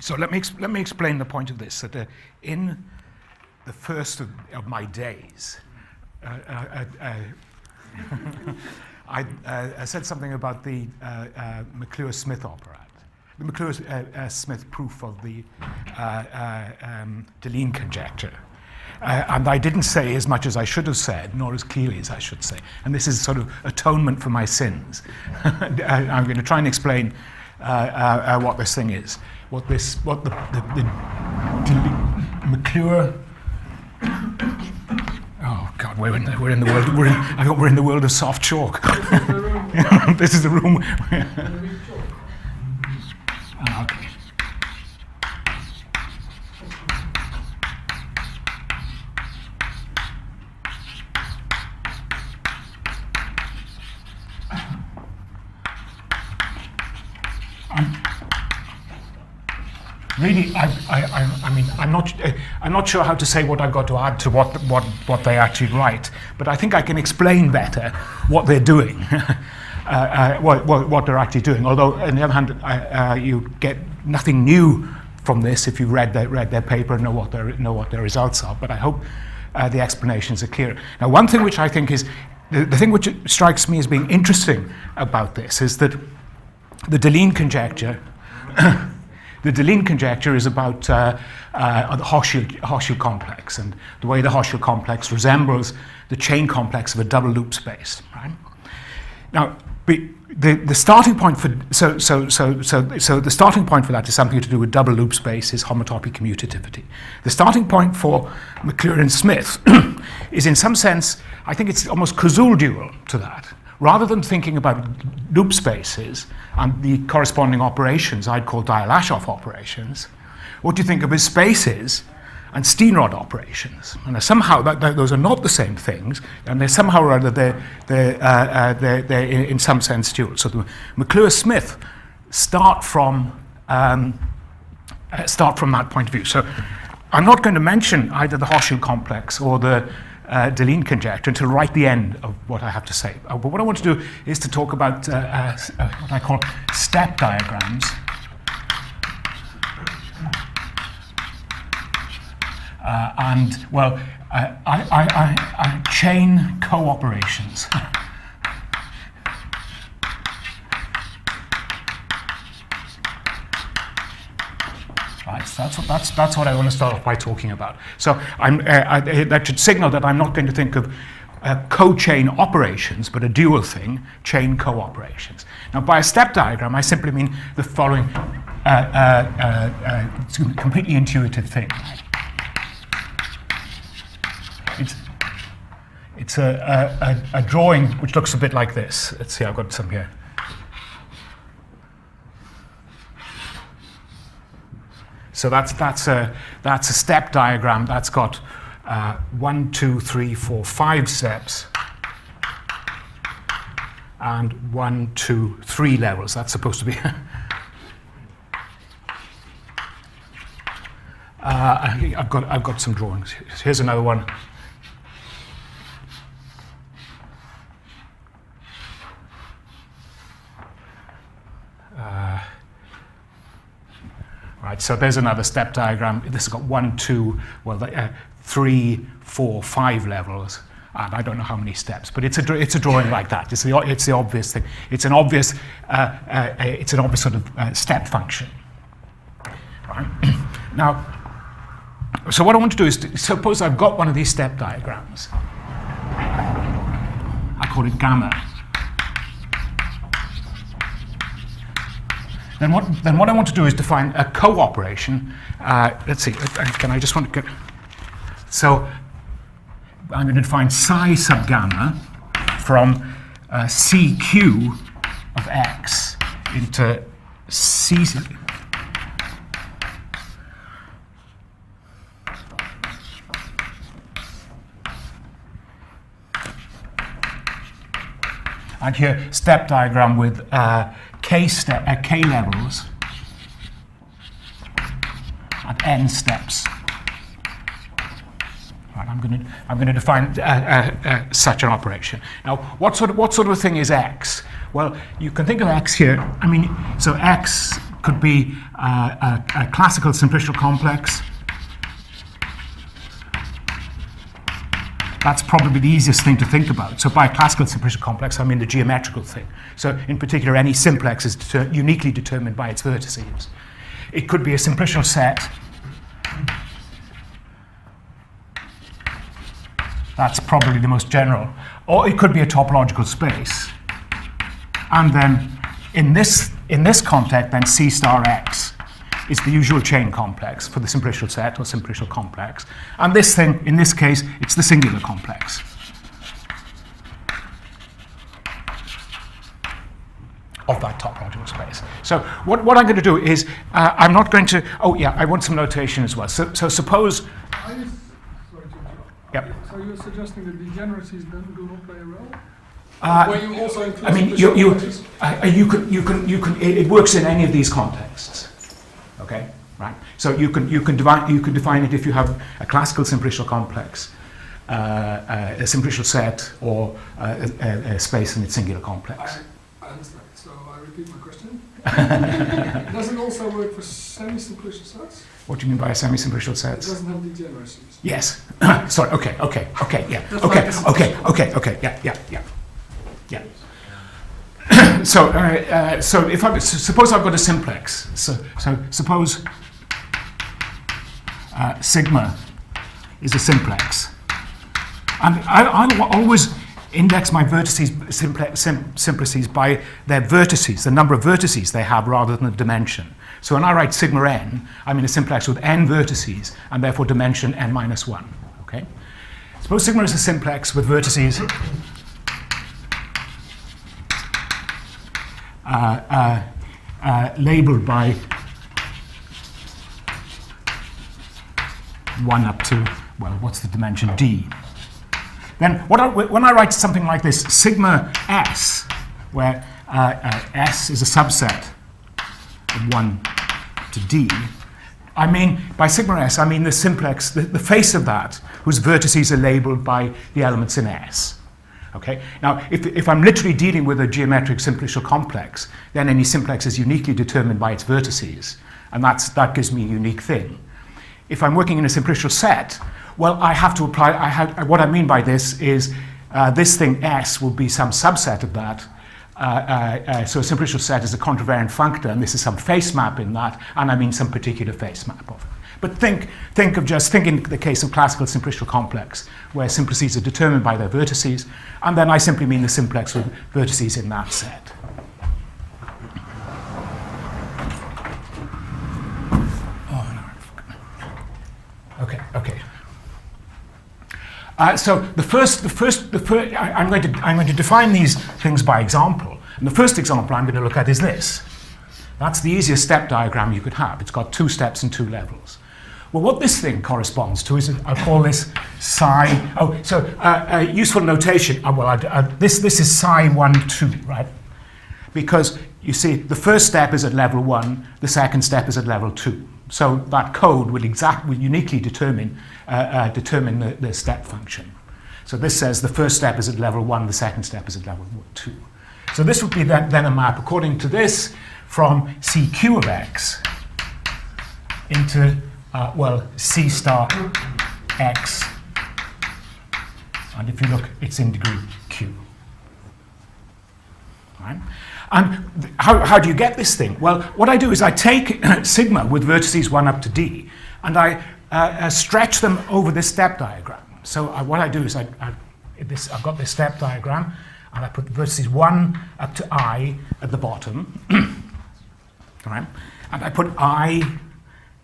So let me explain the point of this, that in the first of my days, I said something about the McClure-Smith operad, the McClure-Smith proof of the Deligne conjecture. And I didn't say as much as I should have said, nor as clearly as I should say. And this is sort of atonement for my sins. I'm going to try and explain what this thing is. What the McClure. Oh God, we're in the world. I thought we're in the world of soft chalk. This is the room. Okay. Really, I mean, I'm not sure how to say what I've got to add to what they actually write, but I think I can explain better what they're doing, what they're actually doing. Although, on the other hand, you get nothing new from this if you read their paper and know what their results are. But I hope the explanations are clear. Now, one thing which I think is the thing which strikes me as being interesting about this is that the Deligne conjecture. The Deligne conjecture is about the Hochschild complex and the way the Hochschild complex resembles the chain complex of a double loop space. Right? Now, the starting point for the starting point for that is something to do with double loop space is homotopy commutativity. The starting point for McClure and Smith is, in some sense, I think it's almost causal dual to that. Rather than thinking about loop spaces and the corresponding operations I'd call Dirichlet operations, what you think of as spaces and Steenrod operations. And somehow those are not the same things, and they're somehow or other they're in some sense dual. So the McClure-Smith start from that point of view. So I'm not going to mention either the Hochschild complex or the Deligne conjecture until right the end of what I have to say. But what I want to do is to talk about what I call step diagrams. And, well, I chain co-operations. Right, so that's what I want to start off by talking about. So that should signal that I'm not going to think of co-chain operations, but a dual thing, chain co-operations. Now, by a step diagram, I simply mean the following completely intuitive thing. It's a drawing which looks a bit like this. Let's see, I've got some here. So that's a step diagram that's got 1, 2, 3, 4, 5 steps and 1, 2, 3 levels. That's supposed to be. I've got some drawings. Here's another one. Right, so there's another step diagram. This has got 1, 2, 3, 4, 5 levels, and I don't know how many steps, but it's a drawing like that. It's the obvious thing. It's an obvious sort of step function. Right? Now, so what I want to do is suppose I've got one of these step diagrams. I call it gamma. Then what I want to do is define a co-operation. Let's see, can I just want to get... So I'm going to define psi sub gamma from CQ of x into C... And here, step diagram with K levels and n steps. Right, I'm going to define such an operation. Now, what sort of a thing is x? Well, you can think of x here. I mean, so x could be a classical simplicial complex. That's probably the easiest thing to think about. So by a classical simplicial complex, I mean the geometrical thing. So in particular, any simplex is uniquely determined by its vertices. It could be a simplicial set. That's probably the most general. Or it could be a topological space. And then in this context, then C star X is the usual chain complex for the simplicial set or simplicial complex. And this thing, in this case, it's the singular complex. Of that topological space. So what I'm going to do is, I'm not going to, oh yeah, I want some notation as well. So suppose, Sorry to interrupt. Yep. So you're suggesting that degeneracies do not play a role? Where you also include I mean, you can, it works in any of these contexts. Okay, right? So you can define it if you have a classical simplicial complex, a simplicial set, or a space in its singular complex. I understand. So I repeat my question. Does it also work for semi-simplicial sets? What do you mean by semi-simplicial It sets? doesn't have degeneracies. Yes. Sorry. Okay. Yeah. Yeah. So if suppose I've got a simplex. So suppose sigma is a simplex, and I'll always index my vertices, simplices by their vertices, the number of vertices they have rather than the dimension. So when I write sigma n, I'm in a simplex with n vertices and therefore dimension n minus 1. Okay. Suppose sigma is a simplex with vertices labeled by 1 up to, well, what's the dimension? D. Then when I write something like this, sigma S, where S is a subset of 1 to D, I mean, by sigma S, I mean the simplex, the face of that, whose vertices are labeled by the elements in S. Okay? Now, if I'm literally dealing with a geometric simplicial complex, then any simplex is uniquely determined by its vertices, and that gives me a unique thing. If I'm working in a simplicial set, well, I have to apply, what I mean by this is this thing S will be some subset of that. So a simplicial set is a contravariant functor, and this is some face map in that, and I mean some particular face map of it. But think in the case of classical simplicial complex, where simplices are determined by their vertices, and then I simply mean the simplex with vertices in that set. Okay. So I'm going to define these things by example, and the first example I'm going to look at is this. That's the easiest step diagram you could have. It's got 2 steps and 2 levels. Well, what this thing corresponds to is, I'll call this psi. Oh, so useful notation. This is psi 1, 2, right? Because you see, the first step is at level 1, the second step is at level 2. So that code will uniquely determine the step function. So this says the first step is at level 1, the second step is at level 2. So this would be then a map, according to this, from CQ of X into, C star X. And if you look, it's in degree Q. Right? And how do you get this thing? Well, what I do is I take sigma with vertices 1 up to D, and I stretch them over this step diagram. So what I do is I've got this step diagram, and I put vertices 1 up to I at the bottom, right? And I put I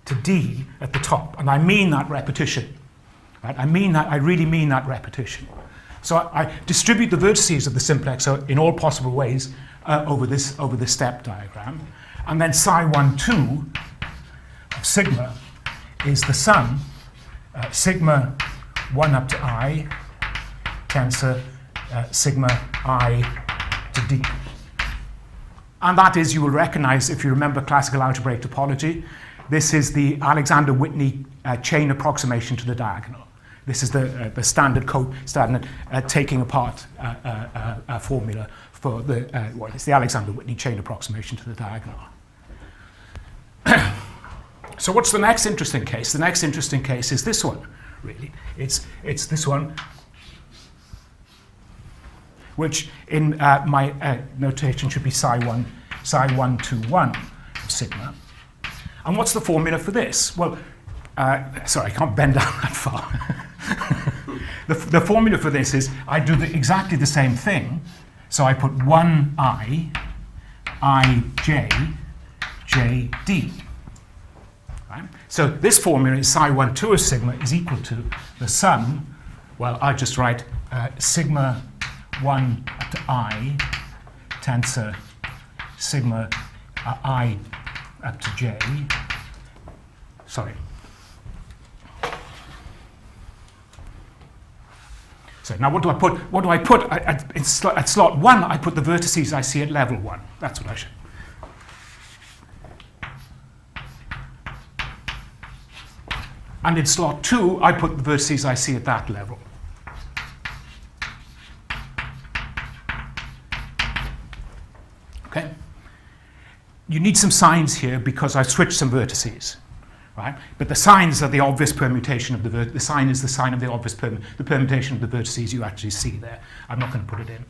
to D at the top, and I mean that repetition. Right? I really mean that repetition. So I distribute the vertices of the simplex in all possible ways over this step diagram, and then psi 1, 2 of sigma is the sum sigma 1 up to I tensor sigma I to D. And that is, you will recognize, if you remember classical algebraic topology, this is the Alexander-Whitney chain approximation to the diagonal. This is the standard taking apart formula for it's the Alexander-Whitney chain approximation to the diagonal. So what's the next interesting case? The next interesting case is this one, really. It's this one, which in my notation should be psi1 to 1 of sigma. And what's the formula for this? Well, sorry, I can't bend down that far. The formula for this is I do exactly the same thing. So I put 1I, ij, jd. Right? So this formula is psi1 2 of sigma is equal to the sum. Well, I just write sigma 1 to I tensor sigma I up to j. Sorry. So now what do I put? What do I put at slot 1? I put the vertices I see at level 1. That's what I should. And in slot 2, I put the vertices I see at that level. Okay? You need some signs here because I switched some vertices, right? But the signs are the obvious permutation of the sign is the sign of the obvious the permutation of the vertices you actually see there. I'm not going to put it in.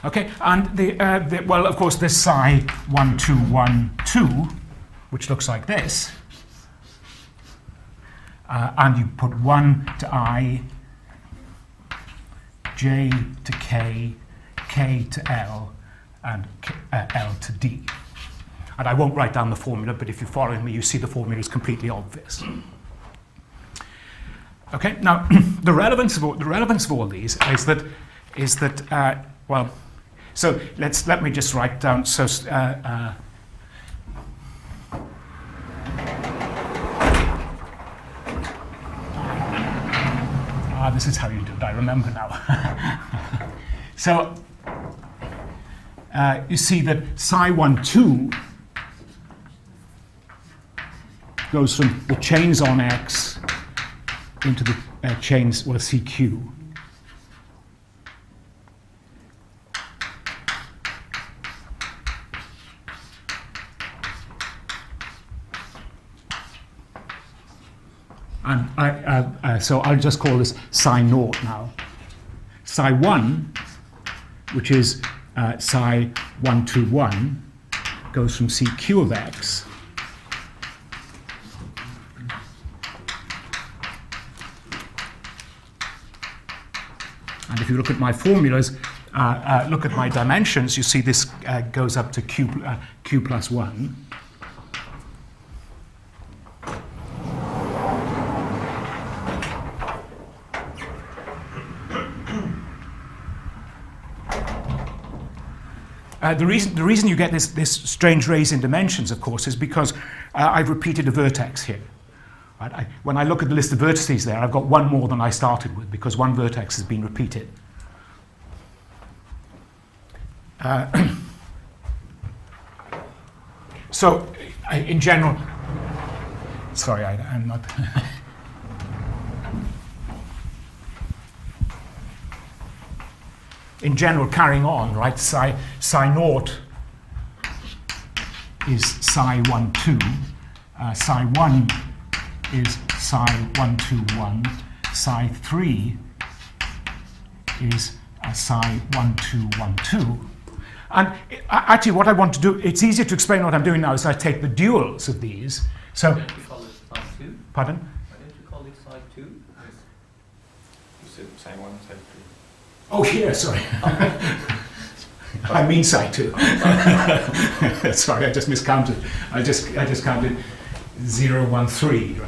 Okay, and well, of course, this psi 1 2 1 2, which looks like this, and you put 1 to I, j to k, k to l, and L to D. And I won't write down the formula, but if you're following me, you see the formula is completely obvious. Okay, now the relevance of all these is that well, so let me just write down. So this is how you do it. I remember now. So. You see that psi 1 2 goes from the chains on X into the chains, well, CQ. And so I'll just call this psi naught now. Psi 1, which is psi 1 2 1, goes from CQ of X and if you look at my formulas, look at my dimensions, you see this goes up to Q plus 1. The reason you get this strange raise in dimensions, of course, is because I've repeated a vertex here. Right? When I look at the list of vertices there, I've got one more than I started with because one vertex has been repeated. So, in general, sorry, I'm not. In general, carrying on, right? Psi naught is psi 1 2. Psi 1 is psi 1 2 1. Psi 3 is psi 1 2 1 2. And actually, what I want to do, it's easier to explain what I'm doing now is I take the duals of these. So, Why don't you call it psi 2? Pardon? Why don't you call it psi 2? You said psi 1, psi 3. Oh, here, sorry. I mean psi 2. Sorry, I just miscounted. I just counted 0 1 3.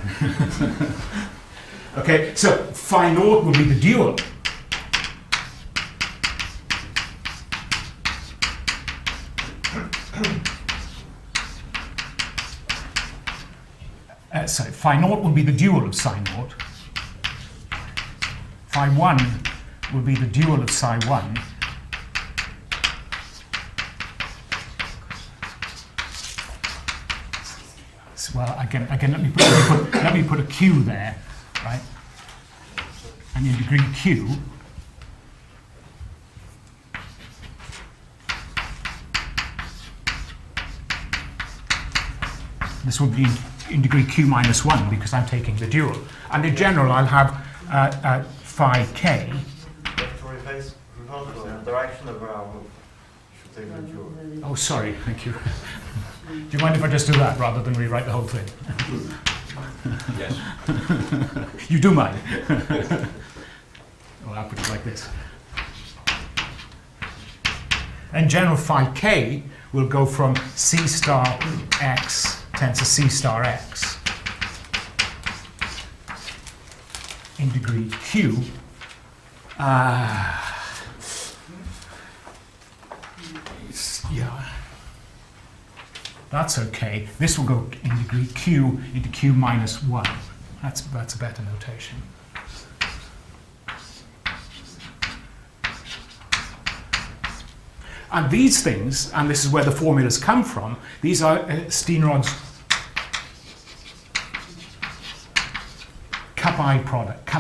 Okay, so phi naught will be the dual. Sorry, phi naught will be the dual of psi naught. Phi 1 will be the dual of psi 1. So, well, again, let me put a Q there, right? And in degree Q, This will be in degree q minus 1 because I'm taking the dual. And in general, I'll have phi k. To replace the direction of our move, should take the dual. Oh, sorry, thank you. Do you mind if I just do that rather than rewrite the whole thing? Yes. You do mind? Well, I'll put it like this. In general, phi k will go from c star x tends to c star x in degree q. Yeah, that's okay. This will go in degree q into q minus 1. That's a better notation. And these things, and this is where the formulas come from, these are Steenrod's cup I products.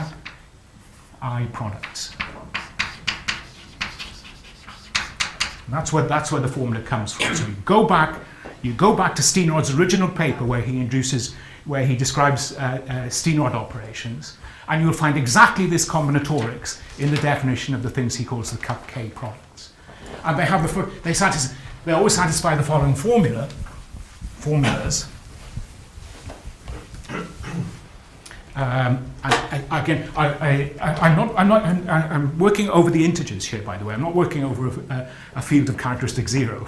And that's where the formula comes from. So you go back to Steenrod's original paper where he describes Steenrod operations, and you'll find exactly this combinatorics in the definition of the things he calls the cup K products. And they always satisfy the following formulas. I'm working over the integers here, by the way. I'm not working over a field of characteristic 0.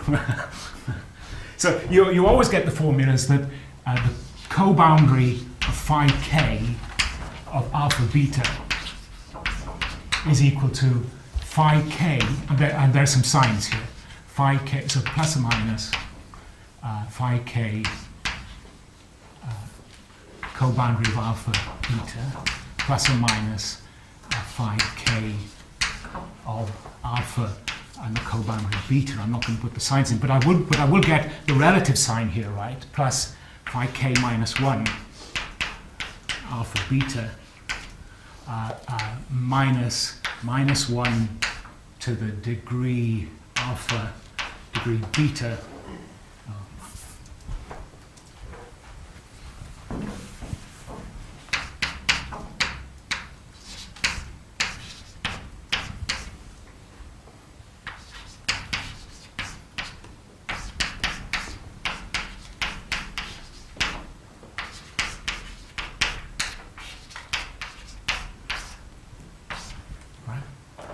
So you always get the formulas that the co-boundary of phi k of alpha beta is equal to phi k, and there's some signs here. Phi k, so plus or minus phi k co-boundary of alpha beta plus or minus phi k of alpha and the co-boundary of beta. I'm not going to put the signs in, but I will get the relative sign here, right? Plus phi k minus 1 alpha beta minus 1 to the degree alpha degree beta.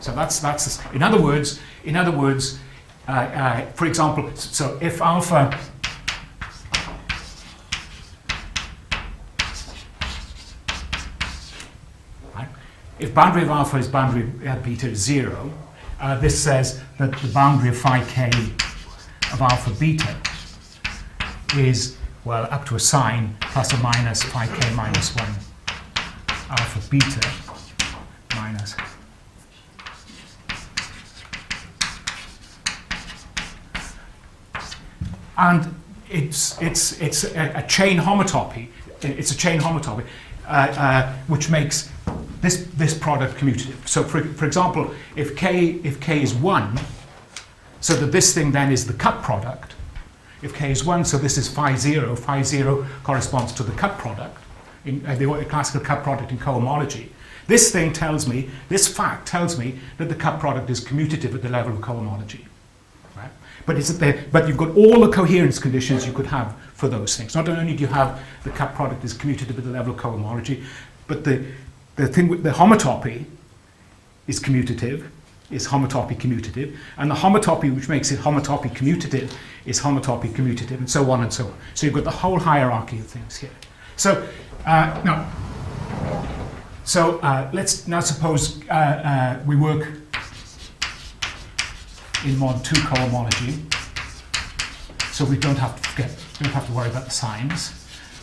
So that's in other words, for example, so if alpha if boundary of alpha is boundary of beta is 0, this says that the boundary of phi k of alpha beta is, well, up to a sign plus or minus phi k minus 1 alpha beta minus and it's a chain homotopy. It's a chain homotopy which makes this product commutative. So for example, if k is 1, so that this thing then is the cup product. If k is 1, so this is phi 0. Phi 0 corresponds to the cup product, in the classical cup product in cohomology. This fact tells me that the cup product is commutative at the level of cohomology. But you've got all the coherence conditions you could have for those things. Not only do you have the cup product is commutative at the level of cohomology, but the thing with the homotopy is commutative, is homotopy commutative, and the homotopy which makes it homotopy commutative is homotopy commutative, and so on and so on. So you've got the whole hierarchy of things here. So let's now suppose we work in mod 2 cohomology, so we don't have to worry about the signs.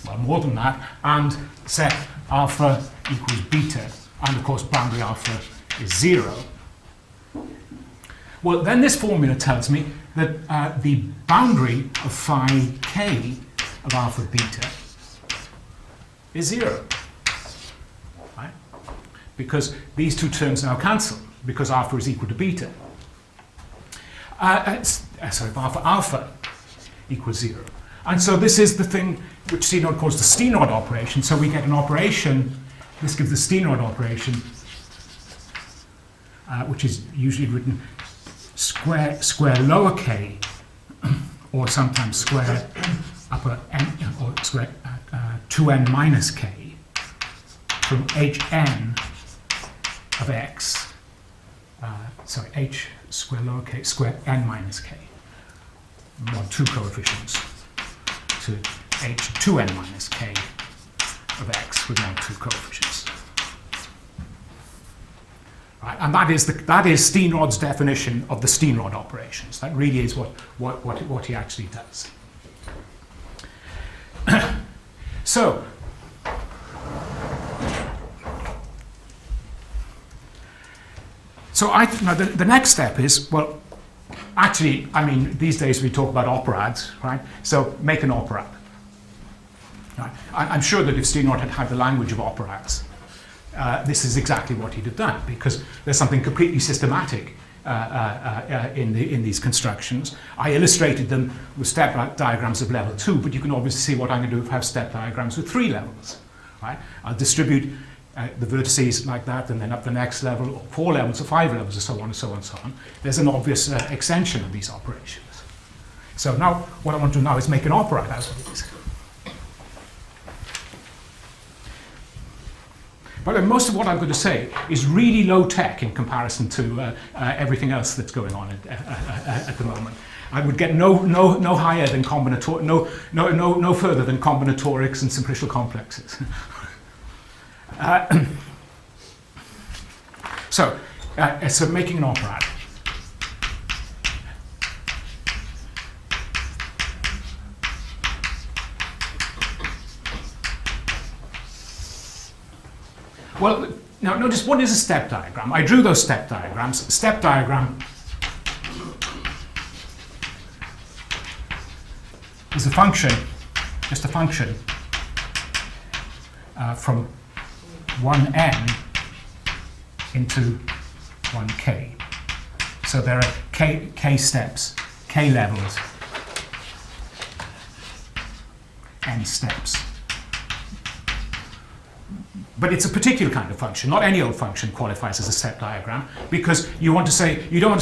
Well, more than that, and set alpha equals beta, and of course boundary alpha is 0. Well, then this formula tells me that the boundary of phi k of alpha beta is 0, right? Because these two terms now cancel, because alpha is equal to beta. Alpha equals 0. And so this is the thing which C0 calls the C0 operation. So we get an operation, this gives the C0 operation, which is usually written square lower k, or sometimes square upper n, or square 2n minus k, from hn of x, h square lower k, square n minus k, mod 2 coefficients, to h2n minus k of x with mod 2 coefficients. Right, and that is Steenrod's definition of the Steenrod operations. That really is what he actually does. So, now the next step is, well, actually, I mean, these days we talk about operads, right? So make an operad. Right? I'm sure that if Steenrod had had the language of operads, this is exactly what he'd have done, because there's something completely systematic in these constructions. I illustrated them with step diagrams of level 2, but you can obviously see what I'm going to do if I have step diagrams with 3 levels. Right? I'll distribute the vertices like that, and then up the next level, or 4 levels, or 5 levels, or so on, and so on, and so on. There's an obvious extension of these operations. So now, what I want to do now is make an operad out of these. But most of what I'm going to say is really low tech in comparison to everything else that's going on at the moment. I would get no higher than no further than combinatorics and simplicial complexes. So making an operad. Well, now notice, what is a step diagram? I drew those step diagrams. A step diagram is a function, just a function from 1n into 1k. So there are k steps, k levels, n steps. But it's a particular kind of function. Not any old function qualifies as a step diagram, because you don't want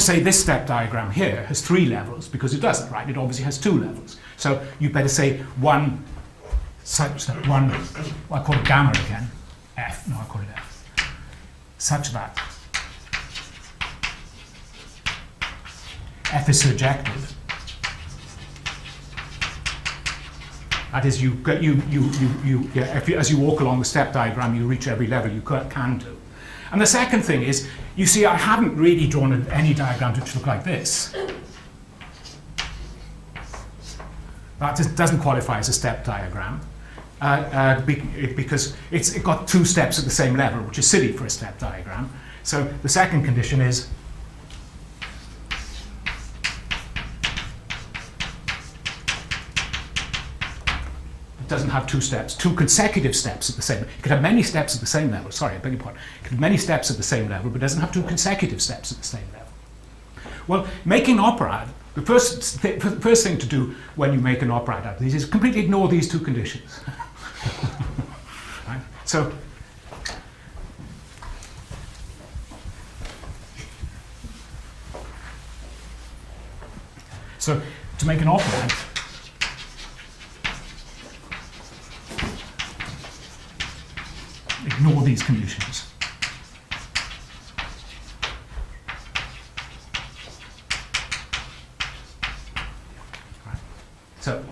to say this step diagram here has 3 levels, because it doesn't, right? It obviously has 2 levels. So you better say one, such that one, well, I call it gamma again, f, no, I call it f, such that f is surjective. That is, as you walk along the step diagram, you reach every level you can do. And the second thing is, you see, I haven't really drawn any diagrams which look like this. That just doesn't qualify as a step diagram, because it's got 2 steps at the same level, which is silly for a step diagram. So the second condition is doesn't have 2 steps, 2 consecutive steps at the same. It could have many steps at the same level. Sorry, I beg your pardon. It could have many steps at the same level, but it doesn't have 2 consecutive steps at the same level. Well, making operad, the first thing to do when you make an operad out of these is completely ignore these 2 conditions. Right? So to make an operad, ignore these conditions. Right. So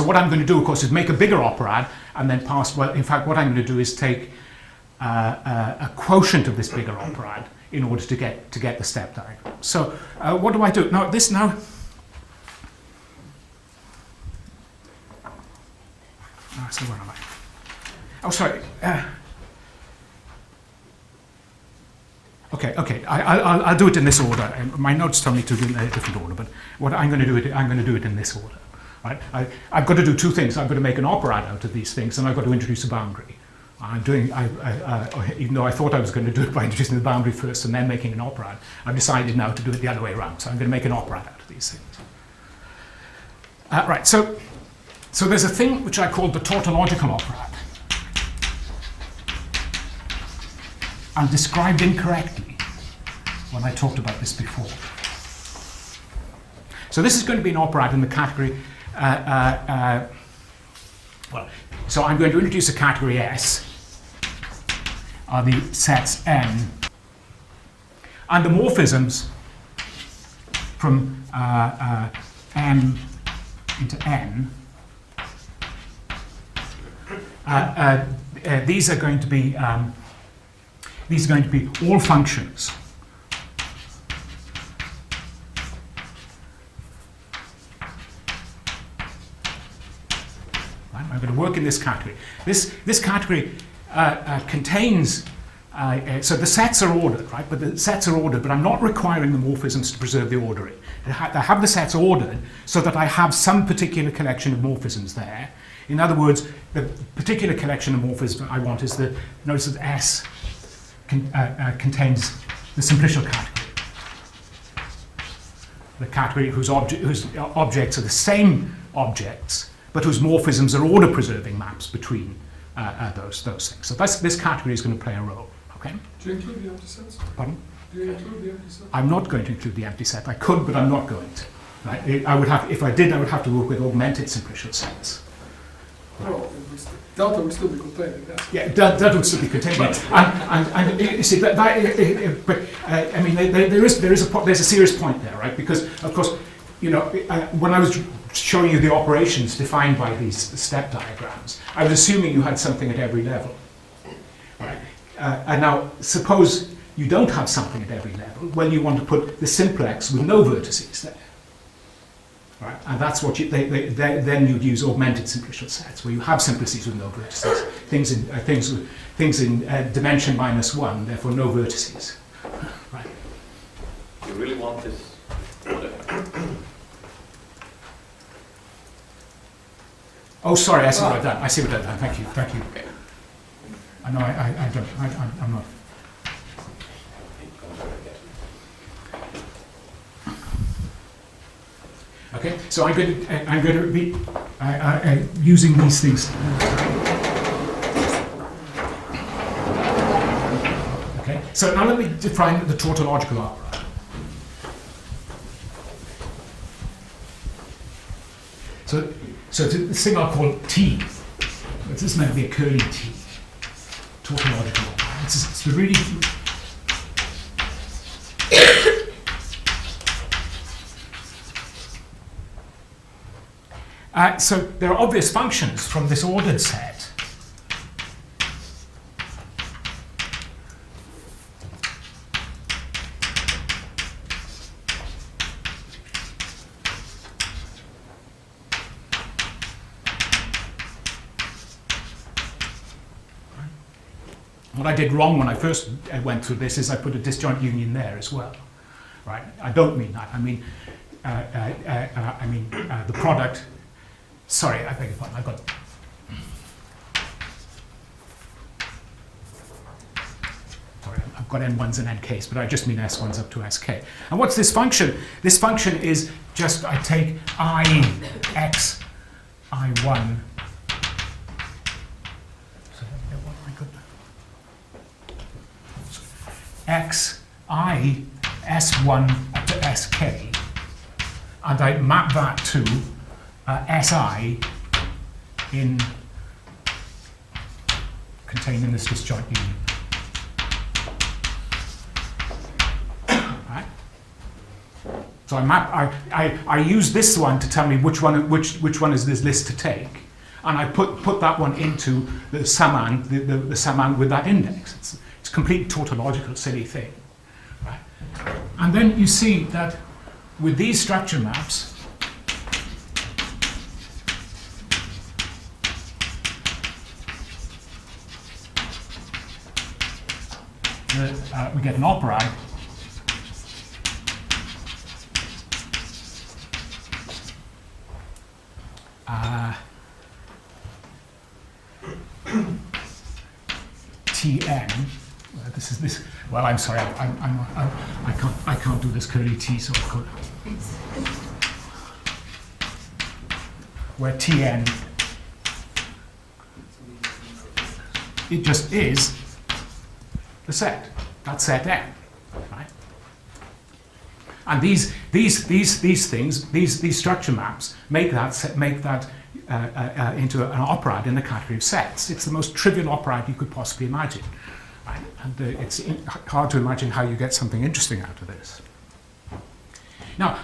what I'm going to do, of course, is make a bigger operad and then pass, well, in fact, what I'm going to do is take a quotient of this bigger operad in order to get the step diagram. So what do I do? Now, so where am I? Oh, sorry. Okay. I'll do it in this order. My notes tell me to do it in a different order, but what I'm going to do it in this order. Right? I've got to do 2 things. I've got to make an operad out of these things, and I've got to introduce a boundary. Even though I thought I was going to do it by introducing the boundary first and then making an operad, I've decided now to do it the other way around. So I'm going to make an operad out of these things. Right. So So there's a thing which I call the tautological operad. I'm described incorrectly when I talked about this before. So this is going to be an operad in the category, so I'm going to introduce a category S, are the sets N, and the morphisms from M into N. These are going to be all functions. Right, I'm going to work in this category. This category contains. So the sets are ordered, right? But the sets are ordered, but I'm not requiring the morphisms to preserve the ordering. I have the sets ordered so that I have some particular collection of morphisms there. In other words, the particular collection of morphisms I want is the, notice that S contains the simplicial category. The category whose objects are the same objects, but whose morphisms are order-preserving maps between those things. So this category is going to play a role. Okay? Do you include the empty sets? Pardon? Do you include the empty sets? I'm not going to include the empty set. I could, but I'm not going to. Right? I would have, if I did, I would have to work with augmented simplicial sets. Well, delta would still be contained in that. Yeah, that would still be contained. And you see, I mean, there's a serious point there, right? Because, of course, you know, when I was showing you the operations defined by these step diagrams, I was assuming you had something at every level. Right? And now, suppose you don't have something at every level. Well, you want to put the simplex with no vertices there. Right? And that's what then you'd use augmented simplicial sets, where you have simplices with no vertices, things in dimension -1, therefore no vertices. Right? You really want this order? Oh, sorry, I see what I've done. I see what I've done. Thank you. I know I don't. I'm not. Okay, so I'm going to be using these things. Okay, so now let me define the tautological opera. So this thing I'll call T. This is meant to be a curly T. Tautological opera. It's really. So there are obvious functions from this ordered set. What I did wrong when I first went through this is I put a disjoint union there as well. Right? I don't mean that. I mean the product. Sorry, I beg your pardon. I've got N1s and NKs, but I just mean S1s up to SK. And what's this function? This function is just I take I, X, I1. X, I, S1 up to SK, and I map that to SI contained in this disjoint union. Right? So I use this one to tell me which one is this list to take, and I put that one into the summand, the summand with that index. It's a complete tautological silly thing. Right? And then you see that with these structure maps, we get an operad Tn. This. Well, I'm sorry. I can't do this curly T. So I could. where Tn, it just is the set. That's set n, right? And these things, these structure maps make that into an operad in the category of sets. It's the most trivial operad you could possibly imagine, right? And it's hard to imagine how you get something interesting out of this. Now,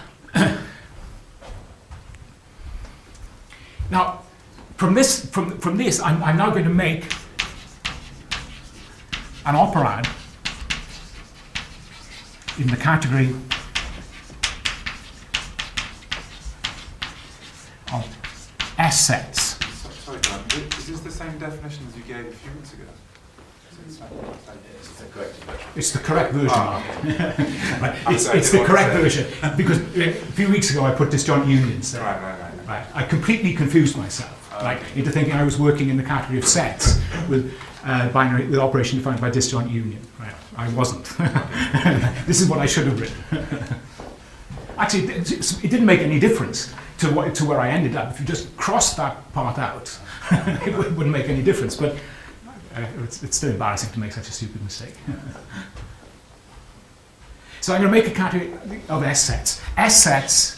now from this, I'm now going to make an operad in the category of S sets. Sorry, John, is this the same definition as you gave a few minutes ago? It's the correct version. It's the correct version. Oh, Right. I'm It's, sorry, it's I the didn't correct want to version because a few weeks ago I put disjoint unions there. Right. Right. I completely confused myself, Okay. into thinking I was working in the category of sets with binary with operation defined by disjoint union. Right. I wasn't. This is what I should have written. Actually, it didn't make any difference to where I ended up. If you just crossed that part out, it wouldn't make any difference. But it's still embarrassing to make such a stupid mistake. So I'm going to make a category of S sets. S sets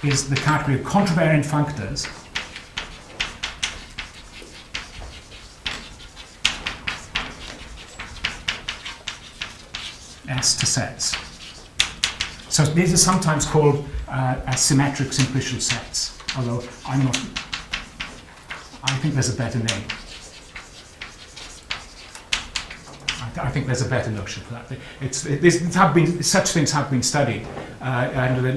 is the category of contravariant functors S to sets. So these are sometimes called symmetric simplicial sets, although I'm not. I think there's a better name. I think there's a better notion for that. Such things have been studied under the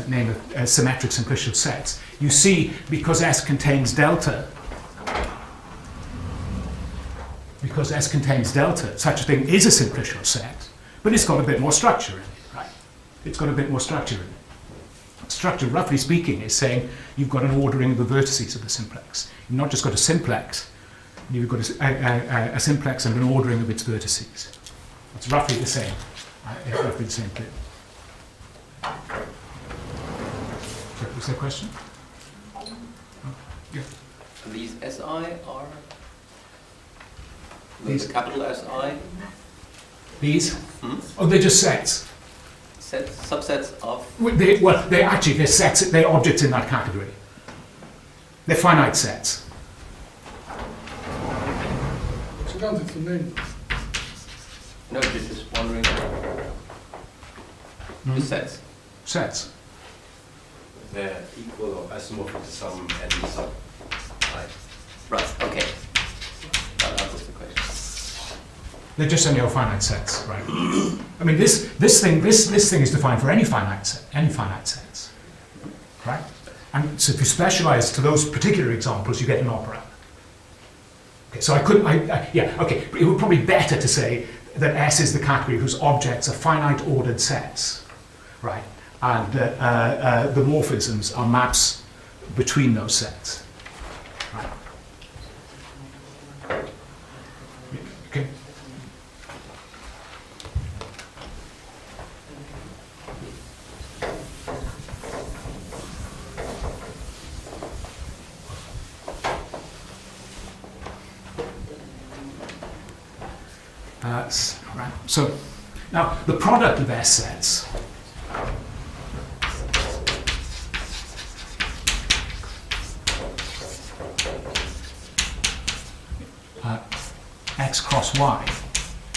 name of symmetric simplicial sets. You see, because S contains delta, such a thing is a simplicial set, but it's got a bit more structure in it, right? It's got a bit more structure in it. Structure, roughly speaking, is saying you've got an ordering of the vertices of the simplex. You've not just got a simplex, you've got a simplex and an ordering of its vertices. It's roughly the same. It's roughly the same thing. Was there a question? Oh, yeah. These SI are These- the capital SI These? Oh, they're just sets. subsets of They're sets, they're objects in that category. They're finite sets. What's it down to the name? no, just wondering the sets. Sets. They're equal or isomorphic to some n sub I. Right. Okay. That was the question. They're just any finite sets, right? I mean, this thing is defined for any finite sets, right? And so if you specialize to those particular examples, you get an opera. Okay, so it would probably be better to say that S is the category whose objects are finite ordered sets, right? And the morphisms are maps between those sets, right? Okay. Right. So now the product of S sets X cross Y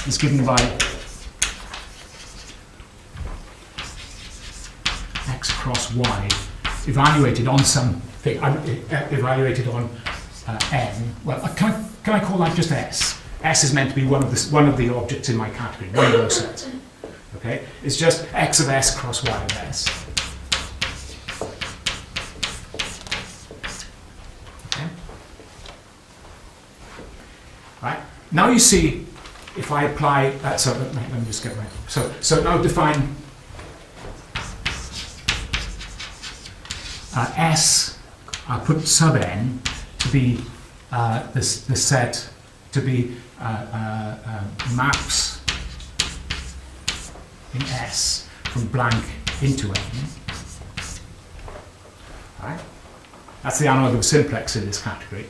is given by X cross Y evaluated on something, evaluated on N. Well, can I call that just S? S is meant to be one of the objects in my category, one of those sets. Okay, it's just X of S cross Y of S. Okay. Right. Now you see, if I apply that, so let me just get right. So now define S. I put sub n to be the set to be maps in S from blank into n Right? That's the analog simplex in this category.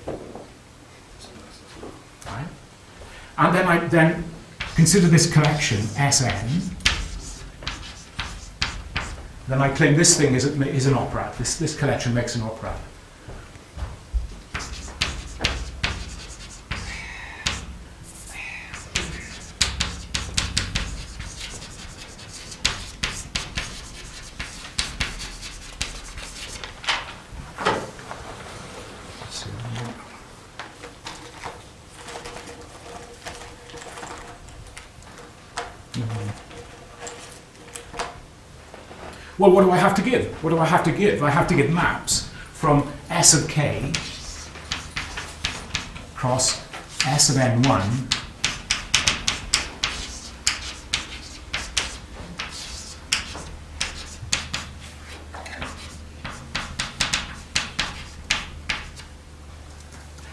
Right? And then I then consider this collection Sn. Then I claim this thing is an operad. This collection makes an operad. Well, what do I have to give? What do I have to give? I have to give maps from S of k cross S of n1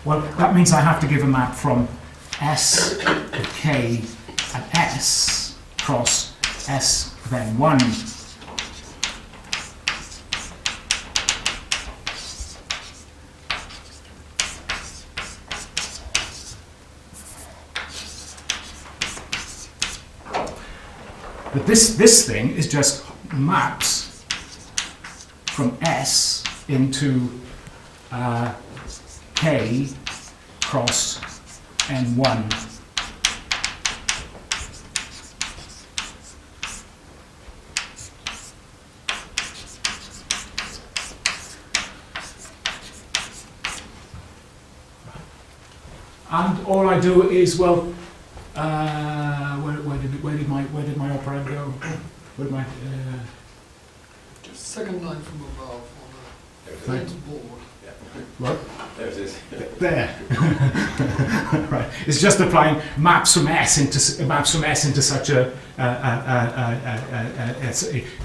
well, that means I have to give a map from S of k at S cross S of n1 But this thing is just maps from S into K cross N1. And all I do is, well, where did my operand go? Where did my Second line from above on the There it flat board. what? is. There it is. There. Right. It's just applying maps from S into such a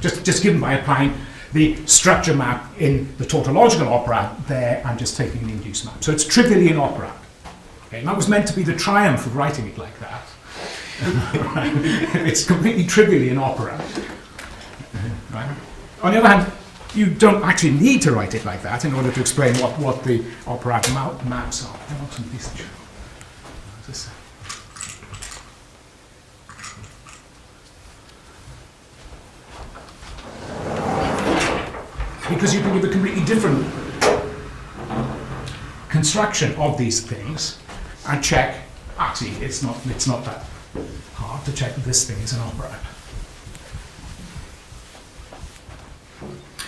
just given by applying the structure map in the tautological operand there. I'm just taking an induced map. So it's trivially an operand. Okay, and that was meant to be the triumph of writing it like that. It's completely trivially an operand. Right? On the other hand, you don't actually need to write it like that in order to explain what the operand maps are. I want some piece of this. Because you can give a completely different construction of these things and check. Actually, it's not that hard to check that this thing is an operand.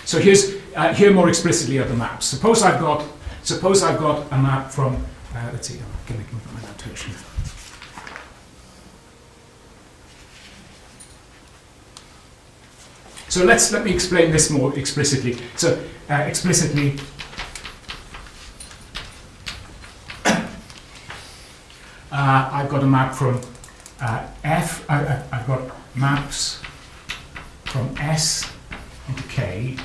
So here more explicitly are the maps. Suppose I've got a map from. Let's see. I'm going to give my notation. So let me explain this more explicitly. So explicitly. I've got a map from F. I've got maps from S into K.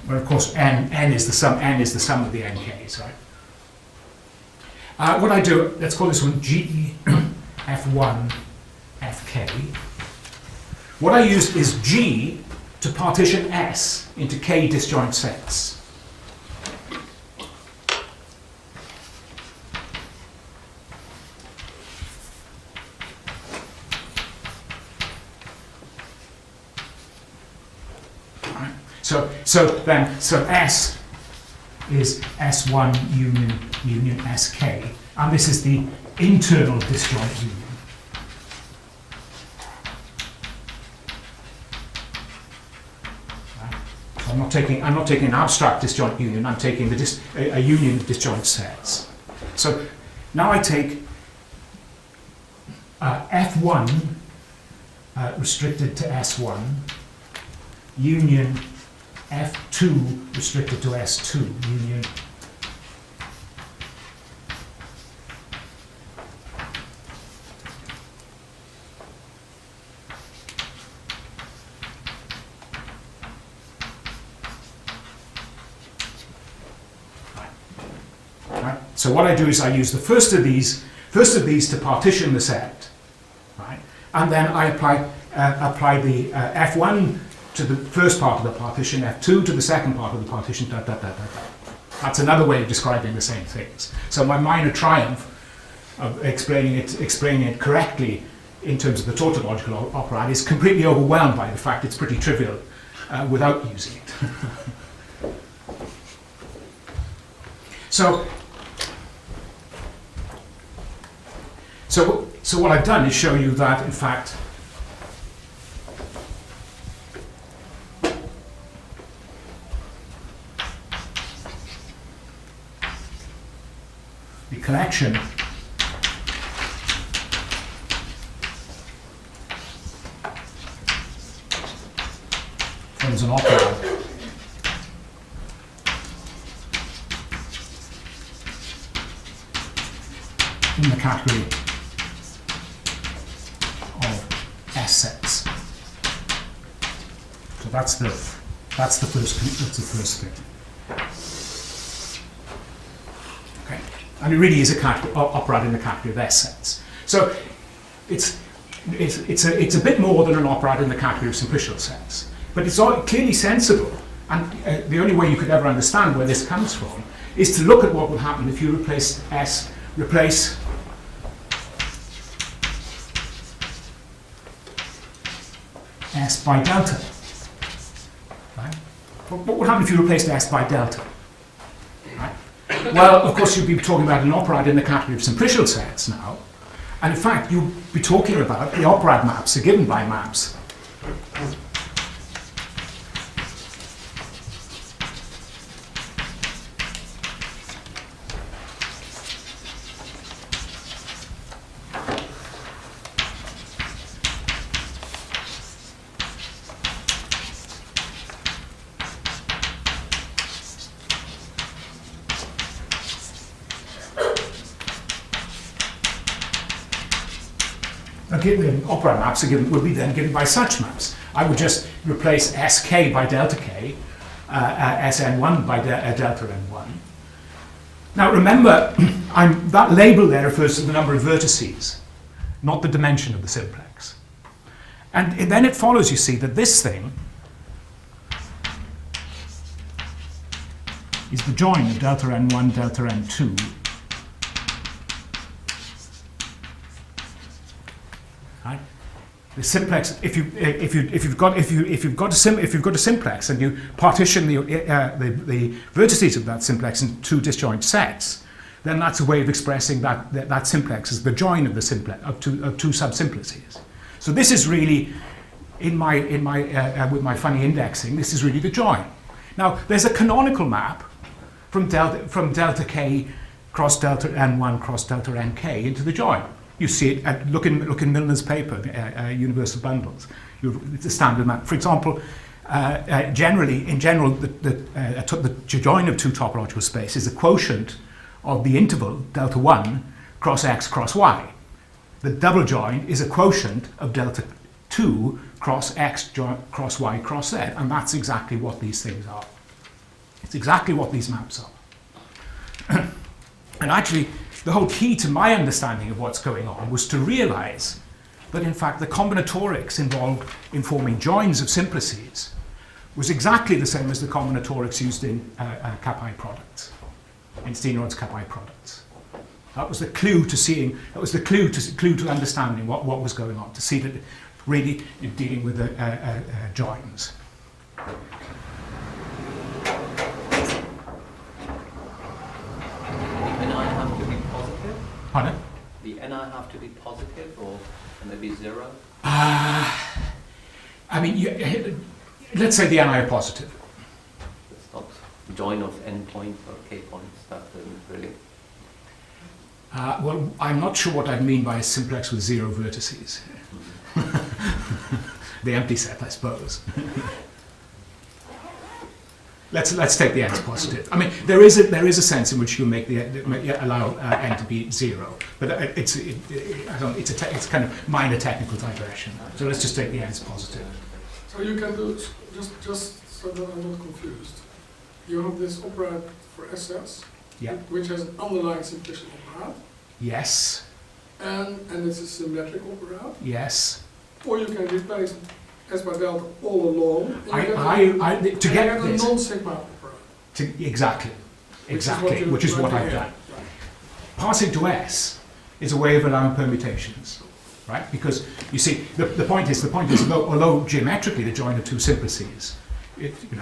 Well, of course, n is the sum of the nks, right? What I do, let's call this one G F1 Fk. What I use is G to partition S into K disjoint sets. Right. So S is S1 union Sk, and this is the internal disjoint union. Right. So I'm not taking an abstract disjoint union. I'm taking a union of disjoint sets. So now I take F1 restricted to S1 union F2 restricted to S2 union So what I do is I use the first of these to partition the set, right? And then I apply the F1 to the first part of the partition, F2 to the second part of the partition, da, da, da, da, da. That's another way of describing the same things. So my minor triumph of explaining it correctly in terms of the tautological operad is completely overwhelmed by the fact it's pretty trivial without using it. So what I've done is show you that, in fact, the collection forms an operad in the category of S sets. So that's the first thing. Okay, and it really is a operad in the category of S sets. So it's a bit more than an operad in the category of simplicial sets, but it's all clearly sensible. And the only way you could ever understand where this comes from is to look at what would happen if you replace S by delta. Right? What would happen if you replaced S by delta? Right? Well, of course, you'd be talking about an operad in the category of simplicial sets now. And in fact, you'd be talking about the operad maps are given by maps. The operad maps would be then given by such maps. I would just replace Sk by delta k, Sn1 by delta n1. Now remember, that label there refers to the number of vertices, not the dimension of the simplex. And then it follows, you see, that this thing is the join of delta n1, delta n2, right? The simplex. If you've got a simplex and you partition the vertices of that simplex into two disjoint sets, then that's a way of expressing that simplex as the join of the simplex of two subsimplices. So this is really, with my funny indexing, this is really the join. Now there's a canonical map from delta k cross delta n1 cross delta nk into the join. You see it. Look in Milner's paper, Universal Bundles. It's a standard map. For example, in general, the join of two topological spaces is a quotient of the interval delta 1 cross x cross y. The double join is a quotient of delta 2 cross x cross y cross z, and that's exactly what these things are. It's exactly what these maps are. And actually, the whole key to my understanding of what's going on was to realize that, in fact, the combinatorics involved in forming joins of simplices was exactly the same as the combinatorics used in Kappa products, in Steenrod's Kappa products. That was the clue to seeing. That was the clue to understanding what was going on. To see that really you're dealing with joins. Pardon? The ni have to be positive, or can they be zero? I mean, let's say the ni are positive. It's not join of n points or k points. That doesn't really. Well, I'm not sure what I mean by a simplex with zero vertices. The empty set, I suppose. Let's take the n as positive. I mean, there is a sense in which you make allow n to be zero, but it's kind of minor technical digression. So let's just take the n as positive. So you can do, just so that I'm not confused, you have this operad for SS, Yeah. which has an underlying simplistic operad, Yes. and it's a symmetric operad, Yes. or you can replace S by delta all along, and To you get get a this, non-sigma operad. exactly, which is what I've done. Right. Passing to S is a way of allowing permutations, right? Because you see, the point is, although geometrically the join of two simplices, you can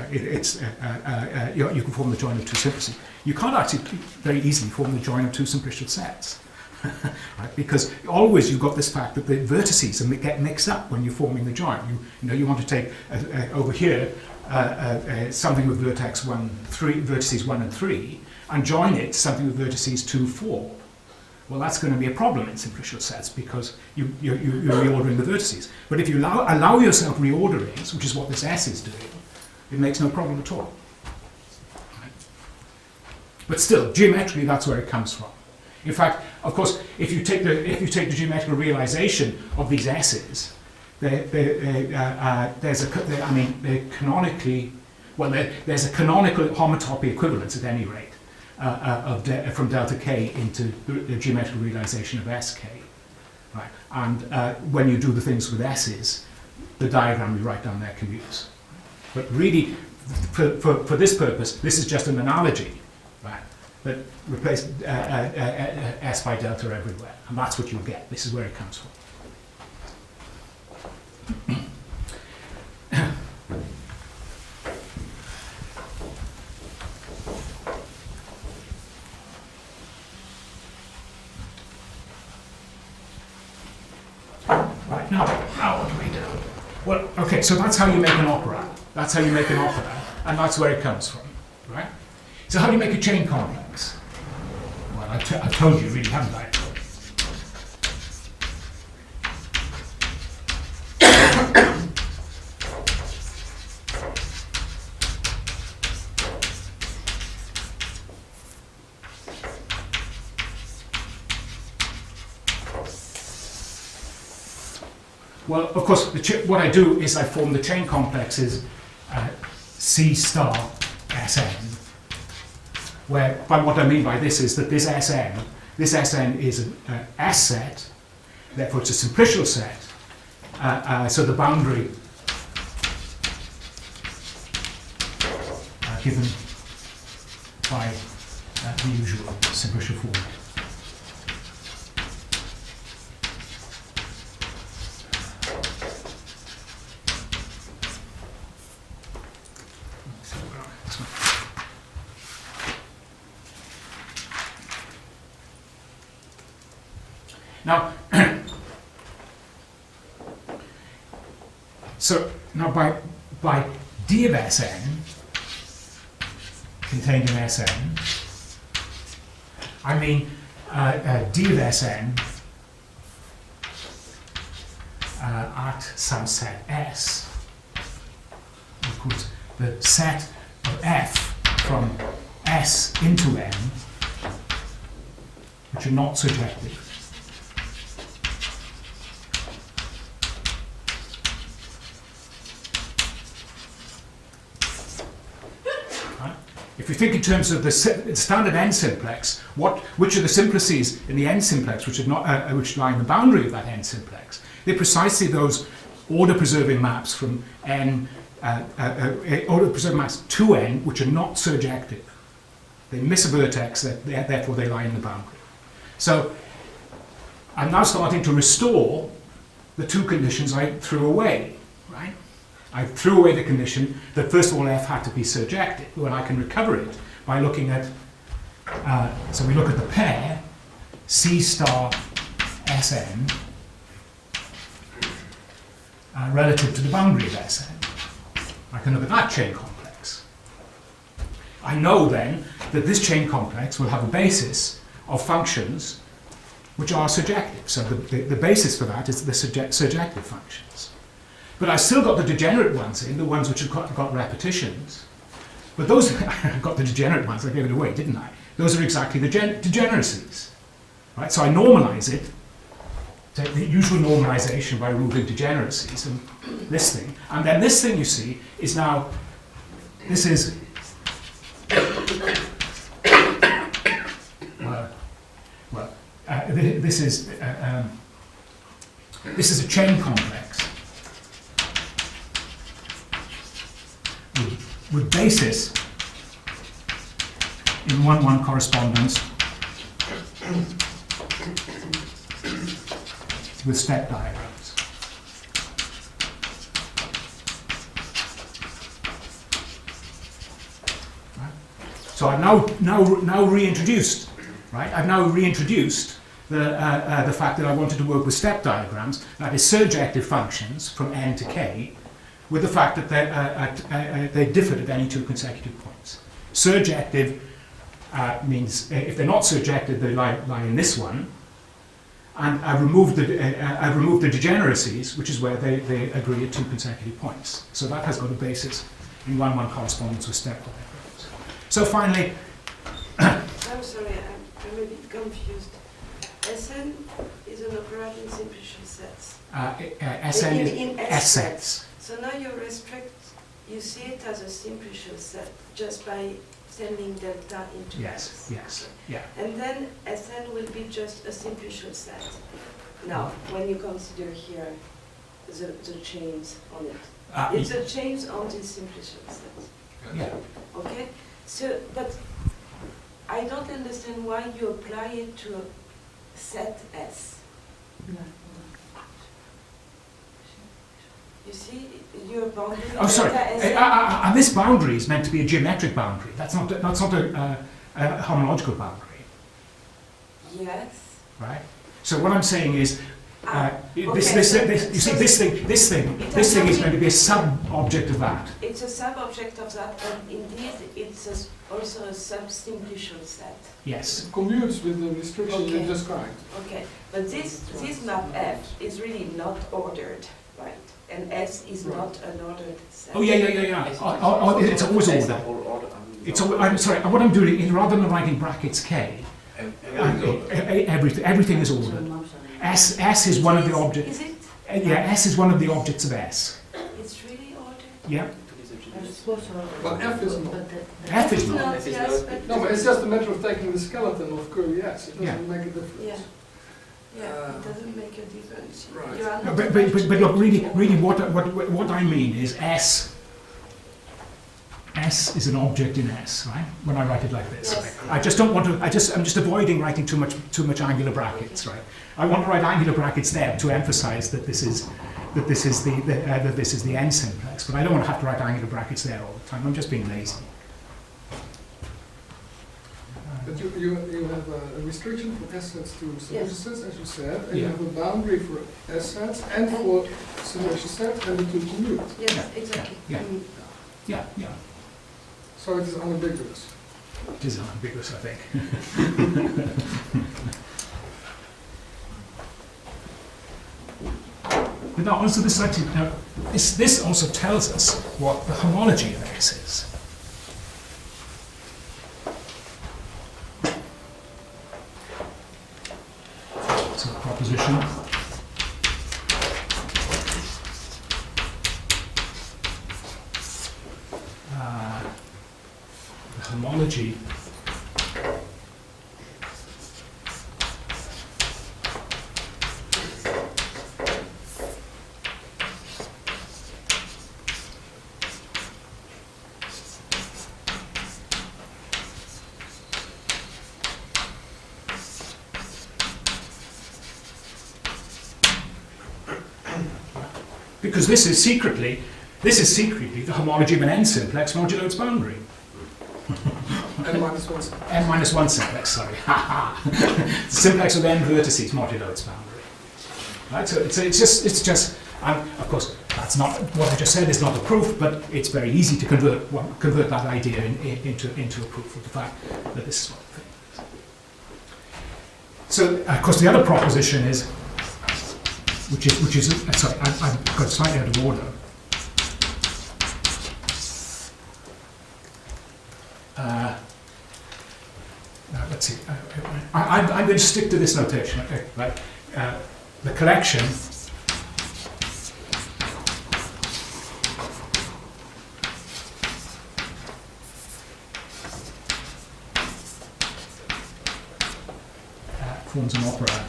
form the join of two simplices. You can't actually very easily form the join of two simplicial sets, right? Because always you've got this fact that the vertices get mixed up when you're forming the join. You want to take over here something with vertex 1, 3, vertices 1 and 3, and join it to something with vertices 2, 4. Well, that's going to be a problem in simplicial sets because you're reordering the vertices. But if you allow yourself reorderings, which is what this S is doing, it makes no problem at all. Right? But still, geometrically, that's where it comes from. In fact, of course, if you take the geometrical realization of these S's, there's a canonical homotopy equivalence at any rate from delta k into the geometrical realization of sk. Right? And when you do the things with S's, the diagram we write down there commutes. But really, for this purpose, this is just an analogy, right? That replace S by delta everywhere, and that's what you'll get. This is where it comes from. Right, now what do we do? Well, okay, so that's how you make an opera. That's how you make an opera, and that's where it comes from, right? So how do you make a chain complex? Well, I've told you really, haven't I? Well, of course, what I do is I form the chain complexes C star Sn, where what I mean by this is that this Sn is an S set, therefore it's a simplicial set, so the boundary given by the usual simplicial form. Now, so now by D of Sn contained in Sn, I mean D of Sn at some set S equals the set of F from S into N, which are not surjective. If you think in terms of the standard n simplex, which are the simplices in the n simplex which lie in the boundary of that n simplex? They're precisely those order-preserving maps from n, order-preserving maps to n, which are not surjective. They miss a vertex, therefore they lie in the boundary. So I'm now starting to restore the two conditions I threw away, right? I threw away the condition that first of all f had to be surjective, when I can recover it by looking at, so we look at the pair C star Sn relative to the boundary of Sn. I can look at that chain complex. I know then that this chain complex will have a basis of functions which are surjective. So the basis for that is the surjective functions. But I've still got the degenerate ones in, the ones which have got repetitions. But those, I got the degenerate ones, I gave it away, didn't I? Those are exactly the degeneracies. Right? So I normalize it, take the usual normalization by removing degeneracies, and this thing. And then this thing, you see, is now, this is this is a chain complex with basis in 1-1 correspondence with step diagrams. Right? So I've now reintroduced, right? I've now reintroduced the fact that I wanted to work with step diagrams, that is surjective functions from n to k, with the fact that they differed at any two consecutive points. Surjective means if they're not surjective, they lie in this one, and I've removed the degeneracies, which is where they agree at two consecutive points. So that has got a basis in 1-1 correspondence with step diagrams. So finally, I'm sorry, I'm a bit confused. Sn is an operand in simplicial sets. Sn is in S sets. So now you see it as a simplicial set just by sending delta into Yes, S. yes, yeah. And then Sn will be just a simplicial set. Now, when you consider here the chains on it. It's a chains on this simplicial set. Yeah. Okay? So, but I don't understand why you apply it to a set S. You see, your boundary. Oh, sorry. delta Sn And this boundary is meant to be a geometric boundary. That's not a homological boundary, Yes. right? So what I'm saying is, Okay, this thing is going to be a sub-object of that. It's a sub-object of that, and indeed it's also a sub-simplicial set. Yes. It commutes with the restriction you Okay. described. Okay, but this map F is really not ordered, right? And S is not an ordered set. Oh yeah. It's always ordered. I'm sorry. What I'm doing is rather than writing brackets K, everything is ordered. S is one of the objects. Is it? S is one of the objects of S. It's really ordered? Yeah. But F is not. F is not. It's yes, but... No, but it's just a matter of taking the skeleton of curly S. It doesn't make a difference. Yeah. Yeah, it doesn't make a difference. Right. You are No, not but look, really, what I mean is S is an object in S, right? When I write it like this, Yes. I just don't want to. I'm just avoiding writing too much angular brackets, right? I want to write angular brackets there to emphasize that this is the n simplex, but I don't want to have to write angular brackets there all the time. I'm just being lazy. But you have a restriction for S sets to simplicial Yes. sets, as you said, and Yeah. you have a boundary for S sets and for simplicial sets, and the two commute. Yes, exactly. Yeah. Mm. Yeah. So it is unambiguous. It is unambiguous, I think. But now, also this also tells us what the homology of S is. So the proposition the homology because this is secretly the homology of an n simplex modulo its boundary. N minus 1 set. N minus 1 simplex, sorry. The simplex with n vertices modulo its boundary. Right, so it's just of course that's not what I just said is not a proof, but it's very easy to convert that idea into a proof of the fact that this is what the thing is. So of course the other proposition is, which is sorry, I've got slightly out of order. Let's see. I'm going to stick to this notation. Okay, right. The collection forms an operad.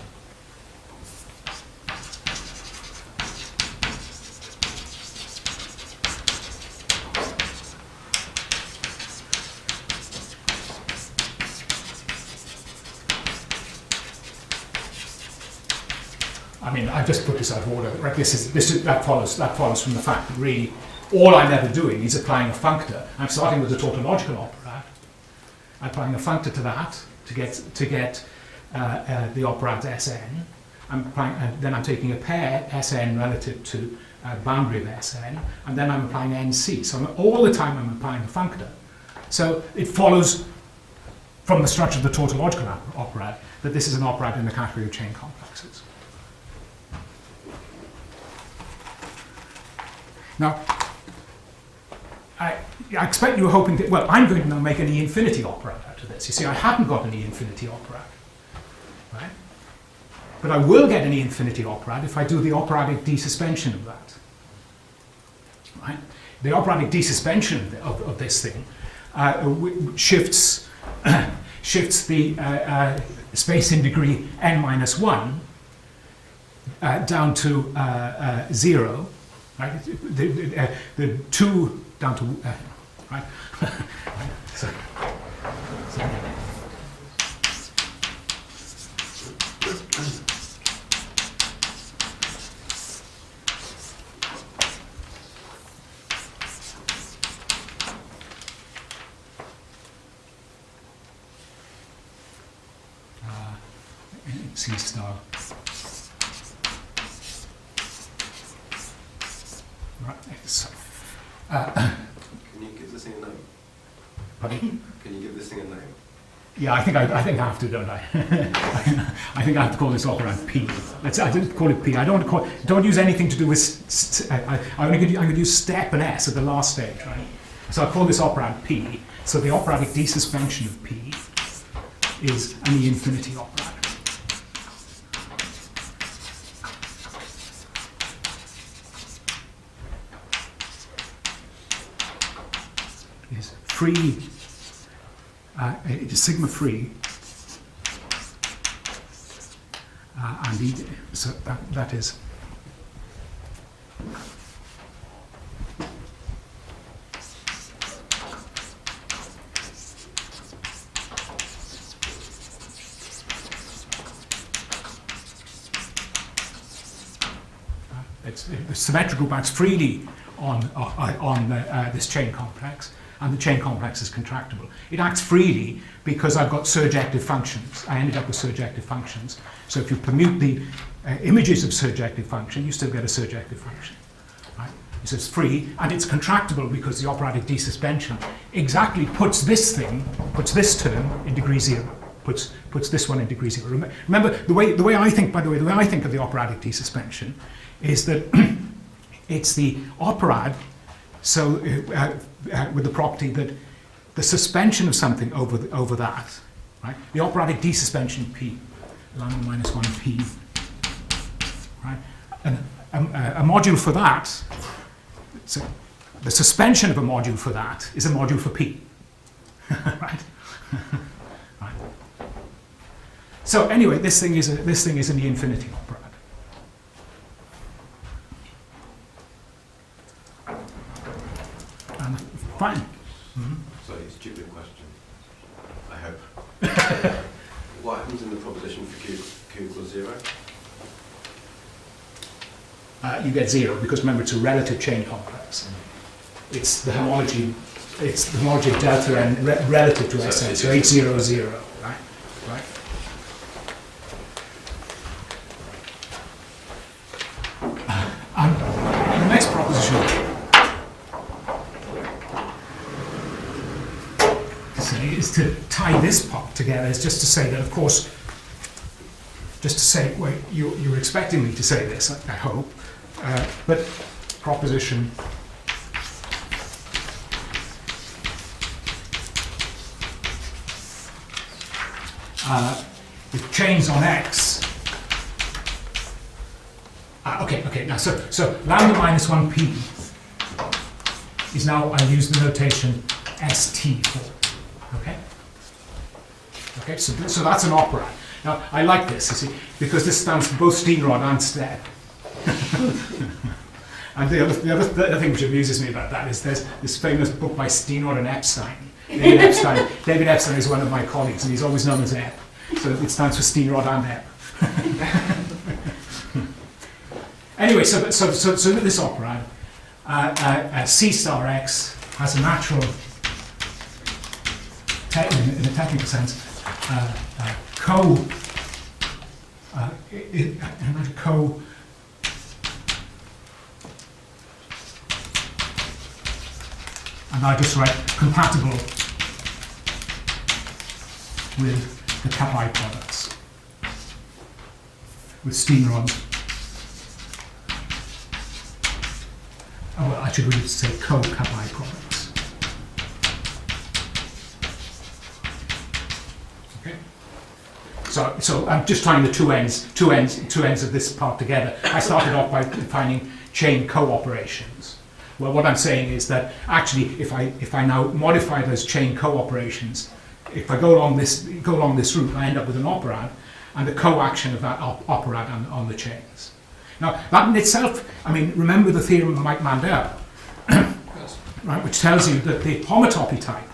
I mean, I've just put this out of order. Right? That follows from the fact that really all I'm ever doing is applying a functor. I'm starting with a tautological operad. I'm applying a functor to that to get the operad Sn. Then I'm taking a pair Sn relative to boundary of Sn, and then I'm applying Nc. So all the time I'm applying a functor. So it follows from the structure of the tautological operad that this is an operad in the category of chain complexes. Now, I expect you were hoping that, well, I'm going to now make an E-infinity operad out of this. You see, I haven't got an E-infinity operad, right? But I will get an E-infinity operad if I do the operatic desuspension of that, right? The operatic desuspension of this thing shifts the space in degree n-1 down to 0. Right, the 2 down to right. so. C star. Right. So, Can you give this thing a name? pardon? Can you give this thing a name? Yeah, I think I have to, don't I? I think I have to call this operand P. I didn't call it P. I don't use anything to do with. I'm going to use step and S at the last stage, right? So I'll call this operand P. So the operatic desuspension of P is an E-infinity operand. Is free, it is sigma free, and so that is the symmetric group acts freely on this chain complex. And the chain complex is contractible. It acts freely because I've got surjective functions. I ended up with surjective functions. So if you permute the images of surjective function, you still get a surjective function. Right? So it's free, and it's contractible because the operatic desuspension exactly puts this term in degree 0, puts this one in degree 0. Remember, the way I think of the operatic desuspension is that it's the operad. So, with the property that the suspension of something over that, right? The operatic desuspension P, lambda minus 1 P, right? And a module for that, so the suspension of a module for that is a module for P, right? Right. So anyway, this thing is an E-infinity operad. Fine. Mm-hmm. Sorry, stupid question. I hope. What happens in the proposition for Q equals 0? You get 0 because remember it's a relative chain complex. It's the homology. It's the homology of delta n relative to Sn. So H 0 0. Right. Right. The next proposition is to tie this part together. Is just to say that, of course, just to say, well, you're expecting me to say this, I hope, but proposition with chains on X. Okay. Now, so lambda minus 1p is now, I use the notation ST for. Okay, so that's an operand. Now, I like this, you see, because this stands for both Steenrod and step. And the other thing which amuses me about that is there's this famous book by Steenrod and Epstein. David Epstein is one of my colleagues, and he's always known as Ep. So it stands for Steenrod and Ep. Anyway, so with this operad, C star X has a natural, in a technical sense, and I just write compatible with the Kappa products, with Steenrod. Oh, well, I should really say co-Kappa products. Okay. So I'm just tying the two ends of this part together. I started off by defining chain co-operations. Well, what I'm saying is that actually, if I now modify those chain co-operations, if I go along this route, I end up with an operad and the co-action of that operad on the chains. Now, that in itself, I mean, remember the theorem of Mike Mandel, right, which tells you that the homotopy type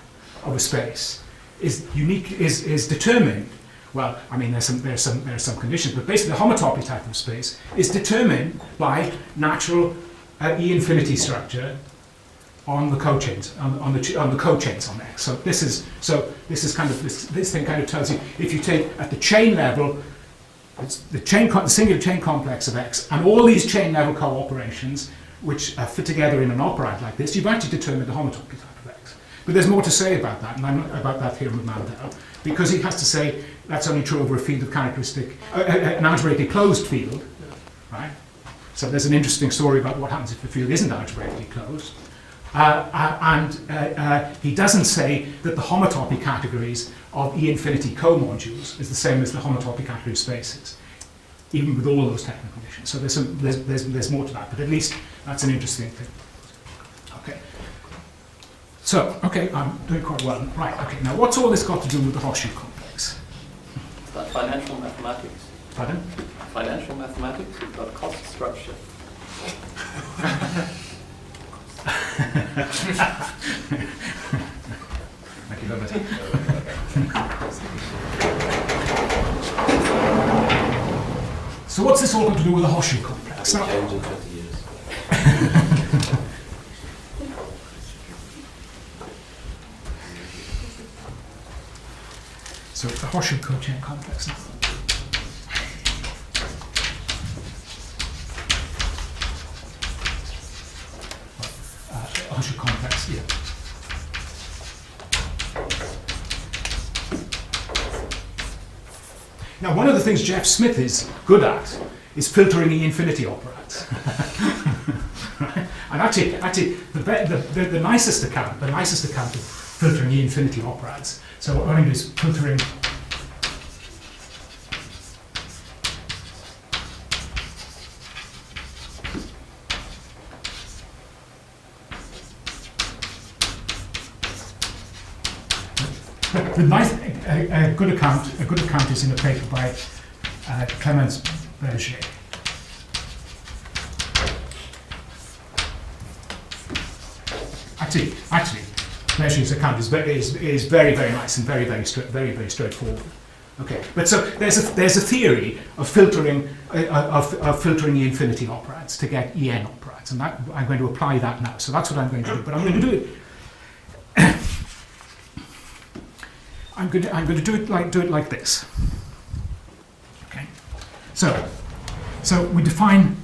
of a space is unique, is determined. Well, I mean, there's some conditions, but basically, the homotopy type of space is determined by natural E-infinity structure on the cochains, on the cochains on X. So this thing kind of tells you, if you take at the chain level, it's the singular chain complex of X, and all these chain level co-operations which fit together in an operad like this, you've actually determined the homotopy type of X. But there's more to say about that, and I'm not about that theorem of Mandel, because he has to say that's only true over a field of characteristic, an algebraically closed field, right? So there's an interesting story about what happens if the field isn't algebraically closed. He doesn't say that the homotopy categories of E-infinity co-modules is the same as the homotopy category of spaces, even with all those technical conditions. So there's more to that, but at least that's an interesting thing. Okay. So, okay, I'm doing quite well. Right, okay, now what's all this got to do with the horseshoe complex? Is that financial mathematics? Pardon? Financial mathematics, you've got cost structure. Thank you very much. So what's this all got to do with the horseshoe complex? Now, Change in 20 years. so the horseshoe cochain complex now. Horseshoe complex, yeah. Now, one of the things Jeff Smith is good at is filtering E-infinity operads. Right? And actually, the nicest account of filtering E-infinity operads. So what I'm going to do is filtering. A good account is in a paper by Clemens Berger. Actually, Berger's account is very, very nice and very straightforward. Okay, but so there's a theory of filtering filtering E-infinity operads to get En operads, and that I'm going to apply that now. So that's what I'm going to do. But I'm going to do it. I'm going to do it like this. Okay. So we define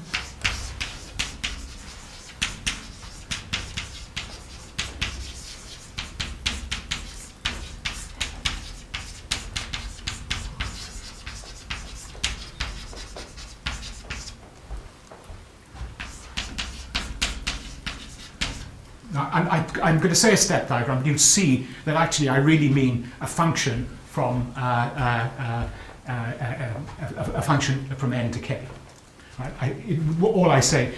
now, I'm going to say a step diagram, but you'll see that actually I really mean a function from a function from n to k. Right? All I say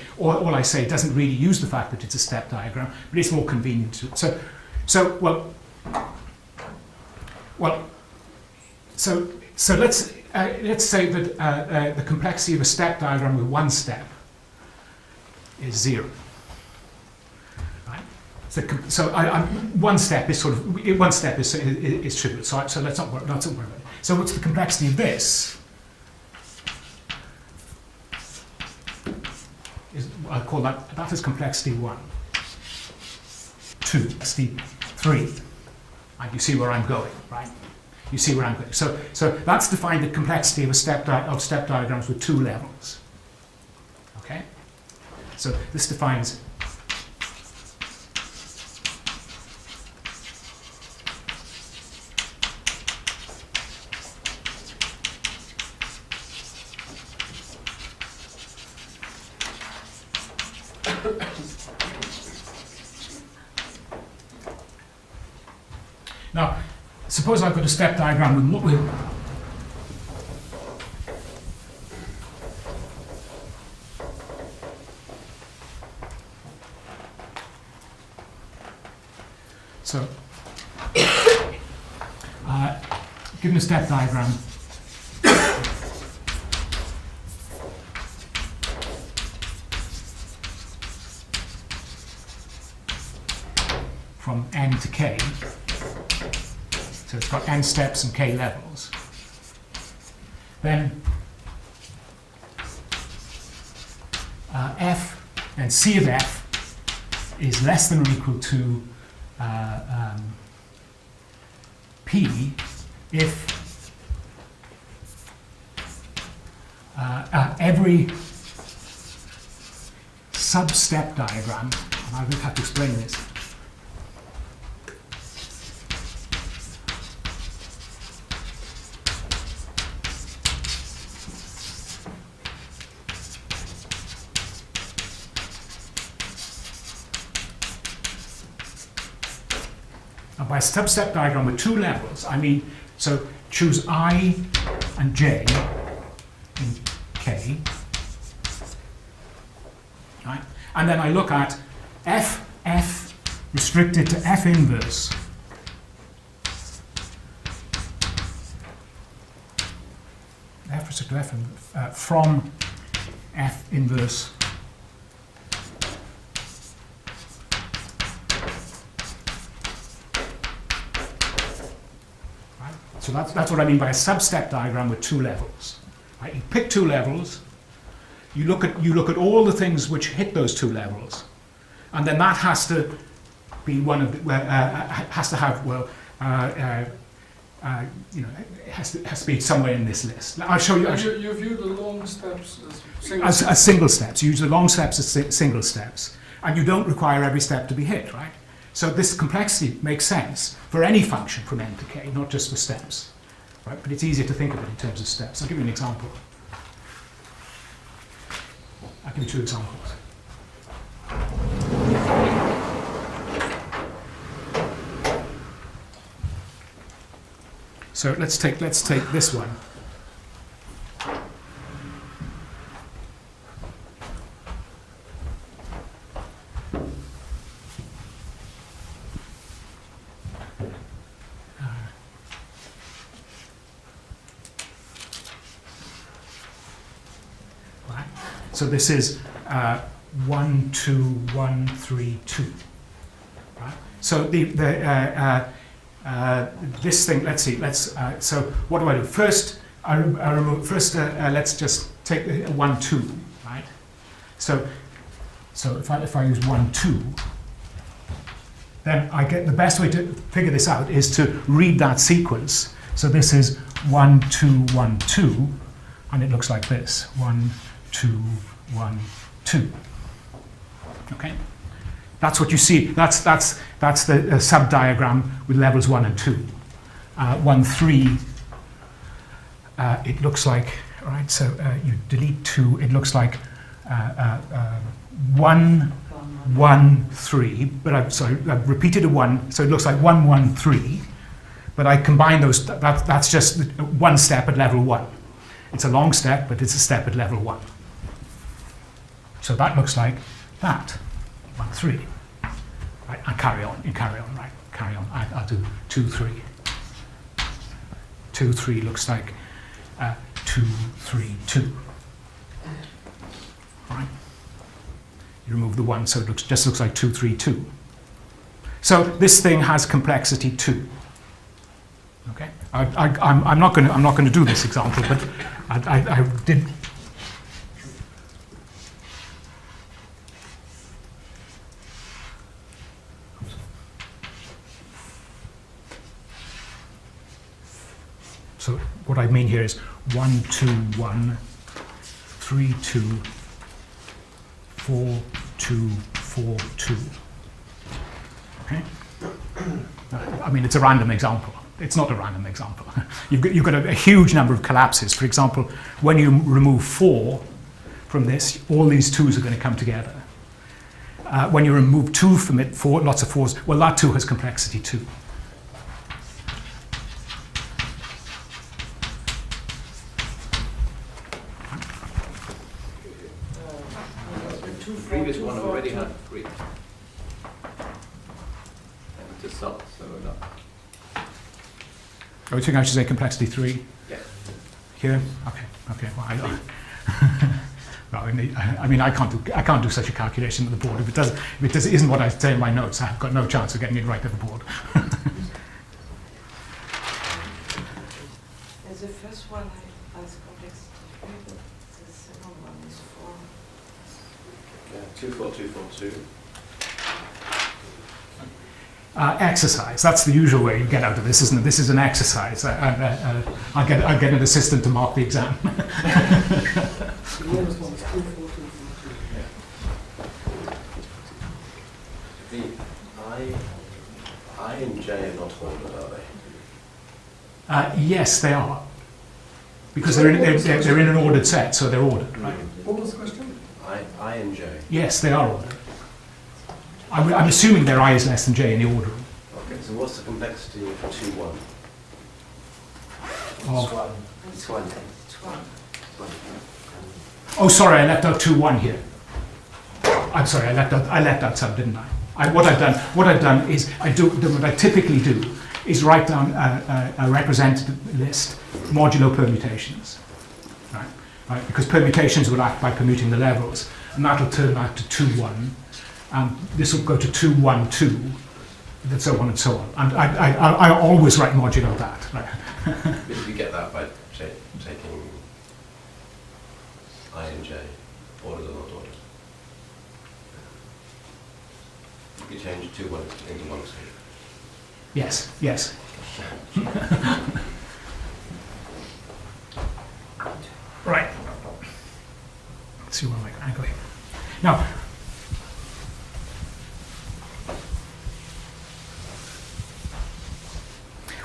doesn't really use the fact that it's a step diagram, but it's more convenient to. So let's let's say that the complexity of a step diagram with one step is 0. Right? So one step is trivial. So let's not worry about it. So what's the complexity of this? I'll call that is complexity 1. 2, complexity 3. And you see where I'm going, right? You see where I'm going. So that's defined the complexity of step diagrams with 2 levels. Okay? So this defines now, suppose I've got a step diagram with what we so given a step diagram from n to k. So it's got n steps and k levels. Then f and c of f is less than or equal to p if every sub-step diagram, and I will have to explain this, by a sub-step diagram with 2 levels, I mean, so choose I and J in K, right? And then I look at F restricted to F inverse F restricted to F from F inverse So that's what I mean by a sub-step diagram with 2 levels. Right? You pick 2 levels, you look at all the things which hit those 2 levels, and then that has to be one of the, has to have it has to be somewhere in this list. Now, I'll show you. You view the long steps as single steps. You use the long steps as single steps, and you don't require every step to be hit, right? So this complexity makes sense for any function from n to k, not just for steps, right? But it's easier to think of it in terms of steps. I'll give you an example. I'll give you 2 examples. So let's take this one. So this is 1, 2, 1, 3, 2. Right? So this thing. Let's see. So what do? First, I remove. First, let's just take 1, 2. Right. So if I use 1, 2, then I get the best way to figure this out is to read that sequence. So this is 1, 2, 1, 2, and it looks like this: 1, 2, 1, 2. Okay, that's what you see. That's the sub-diagram with levels 1 and 2. 1, 3. It looks like, right. So you delete 2. It looks like 1, 1, 3. But I've repeated a 1, so it looks like 1, 1, 3. But I combine those. That's just 1 step at level 1. It's a long step, but it's a step at level 1. So that looks like that, 1, 3. Right, and carry on, right, carry on. I'll do 2, 3. 2, 3 looks like 2, 3, 2. Right? You remove the 1, so it just looks like 2, 3, 2. So this thing has complexity 2. Okay, I'm not going to do this example, but I did. So what I mean here is 1, 2, 1, 3, 2, 4, 2, 4, 2. Okay. I mean, it's a random example. It's not a random example. You've got a huge number of collapses. For example, when you remove 4 from this, all these 2's are going to come together. When you remove 2 from it, lots of 4's, well, that 2 has complexity 2. The previous one already had 3. And it is up, so not. Oh, you think I should say complexity 3? Yeah. Here? Okay. Well, well, I mean, I can't do such a calculation at the board. If it isn't what I say in my notes, I've got no chance of getting it right at the board. As the first one I asked complexity 3, but the second one is 4. Yeah, 2, 4, 2, 4, 2. Exercise. That's the usual way you get out of this, isn't it? This is an exercise. I'll get an assistant to mark the exam. The lowest one is 2, 4, 2, 4, 2. The I and J are not ordered, are they? Yes, they are. Because they're in an ordered set, so they're ordered, right? What was the question? I and J. Yes, they are ordered. I'm assuming their I is less than J in the order. Okay, so what's the complexity of 2, 1? It's 1. Oh, sorry, I left out 2, 1 here. I'm sorry, I left out some, didn't I? What I've done is what I typically do is write down a representative list, modulo permutations, right? Because permutations will act by permuting the levels, and that'll turn out to 2, 1. This will go to 2, 1, 2, and so on and so on. And I always write modulo that. Right? Did you get that by taking I and J, ordered or not ordered? You change 2, 1 into 1, 2. Yes. Right. Let's see where am I going. Now,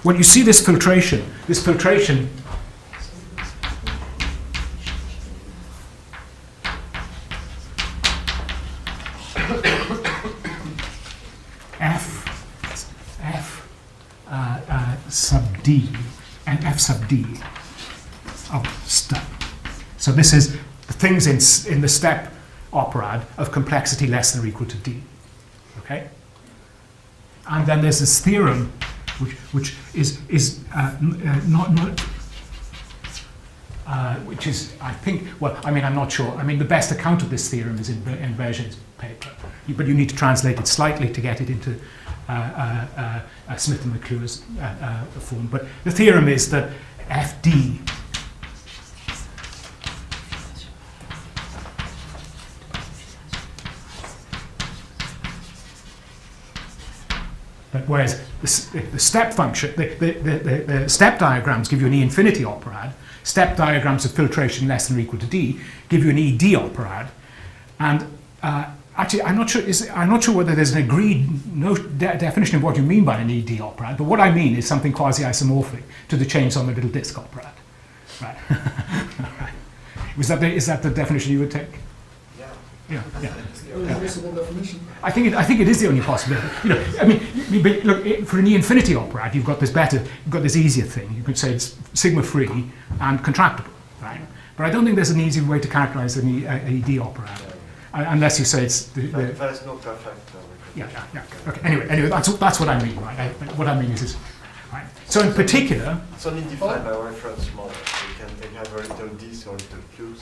when you see this filtration F sub D and F sub D of step. So this is the things in the step operad of complexity less than or equal to D. Okay? And then there's this theorem which is which is, I think, well, I mean, I'm not sure. I mean, the best account of this theorem is in Berger's paper, but you need to translate it slightly to get it into Smith and McClure's form. But the theorem is that FD whereas the step function, the step diagrams give you an E infinity operad. Step diagrams of filtration less than or equal to D give you an ED operad. And actually, I'm not sure whether there's an agreed definition of what you mean by an ED operad. But what I mean is something quasi-isomorphic to the chains on the little disk operad. Right. Is that the definition you would take? Yeah. Only possible definition. I think it is the only possibility. I mean, look, for an E infinity operad, you've got this easier thing. You could say it's sigma free and contractible, right? But I don't think there's an easy way to characterize an ED operad, unless you say it's the There's no perfect. yeah. Okay. Anyway, that's what I mean, right? What I mean is right. So in particular, It's only defined by reference model. So you can they have a little disk or little cubes,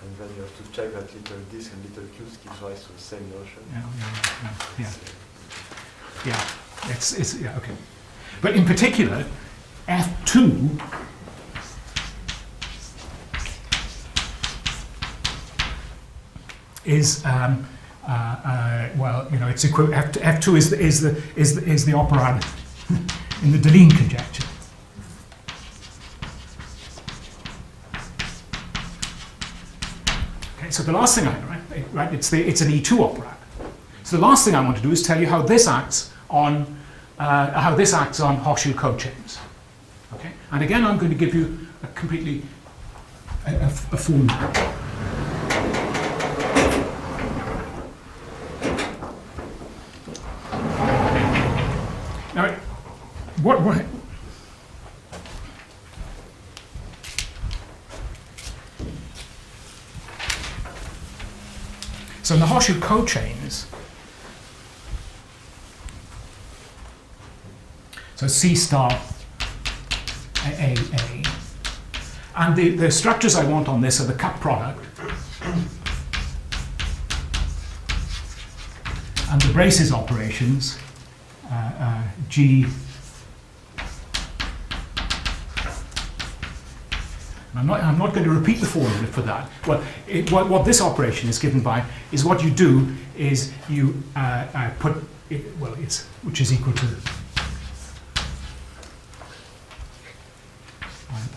and then you have to check that little disk and little cubes gives rise to the same notion. It's yeah, okay. But in particular, F2 is well, you know, it's F2 is the operand in the Deligne conjecture. Okay, so the last thing it's an E2 operand. So the last thing I want to do is tell you how this acts on Hochschild cochains. Okay, and again I'm going to give you a completely a formula. Now, what so in the Hochschild cochains, so C star A, and the structures I want on this are the cup product and the braces operations, G. I'm not going to repeat the formula for that. Well, what this operation is given by is what you do is you put it, well, it's which is equal to.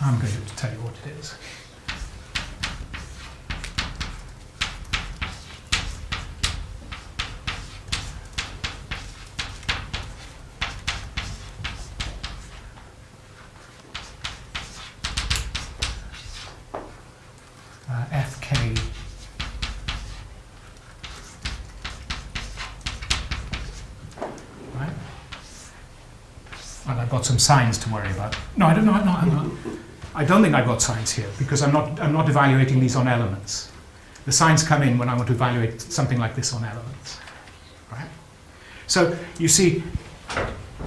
I'm going to tell you what it is. FK right, and I've got some signs to worry about. No, I don't know. I don't think I've got signs here because I'm not evaluating these on elements. The signs come in when I want to evaluate something like this on elements. Right? So you see,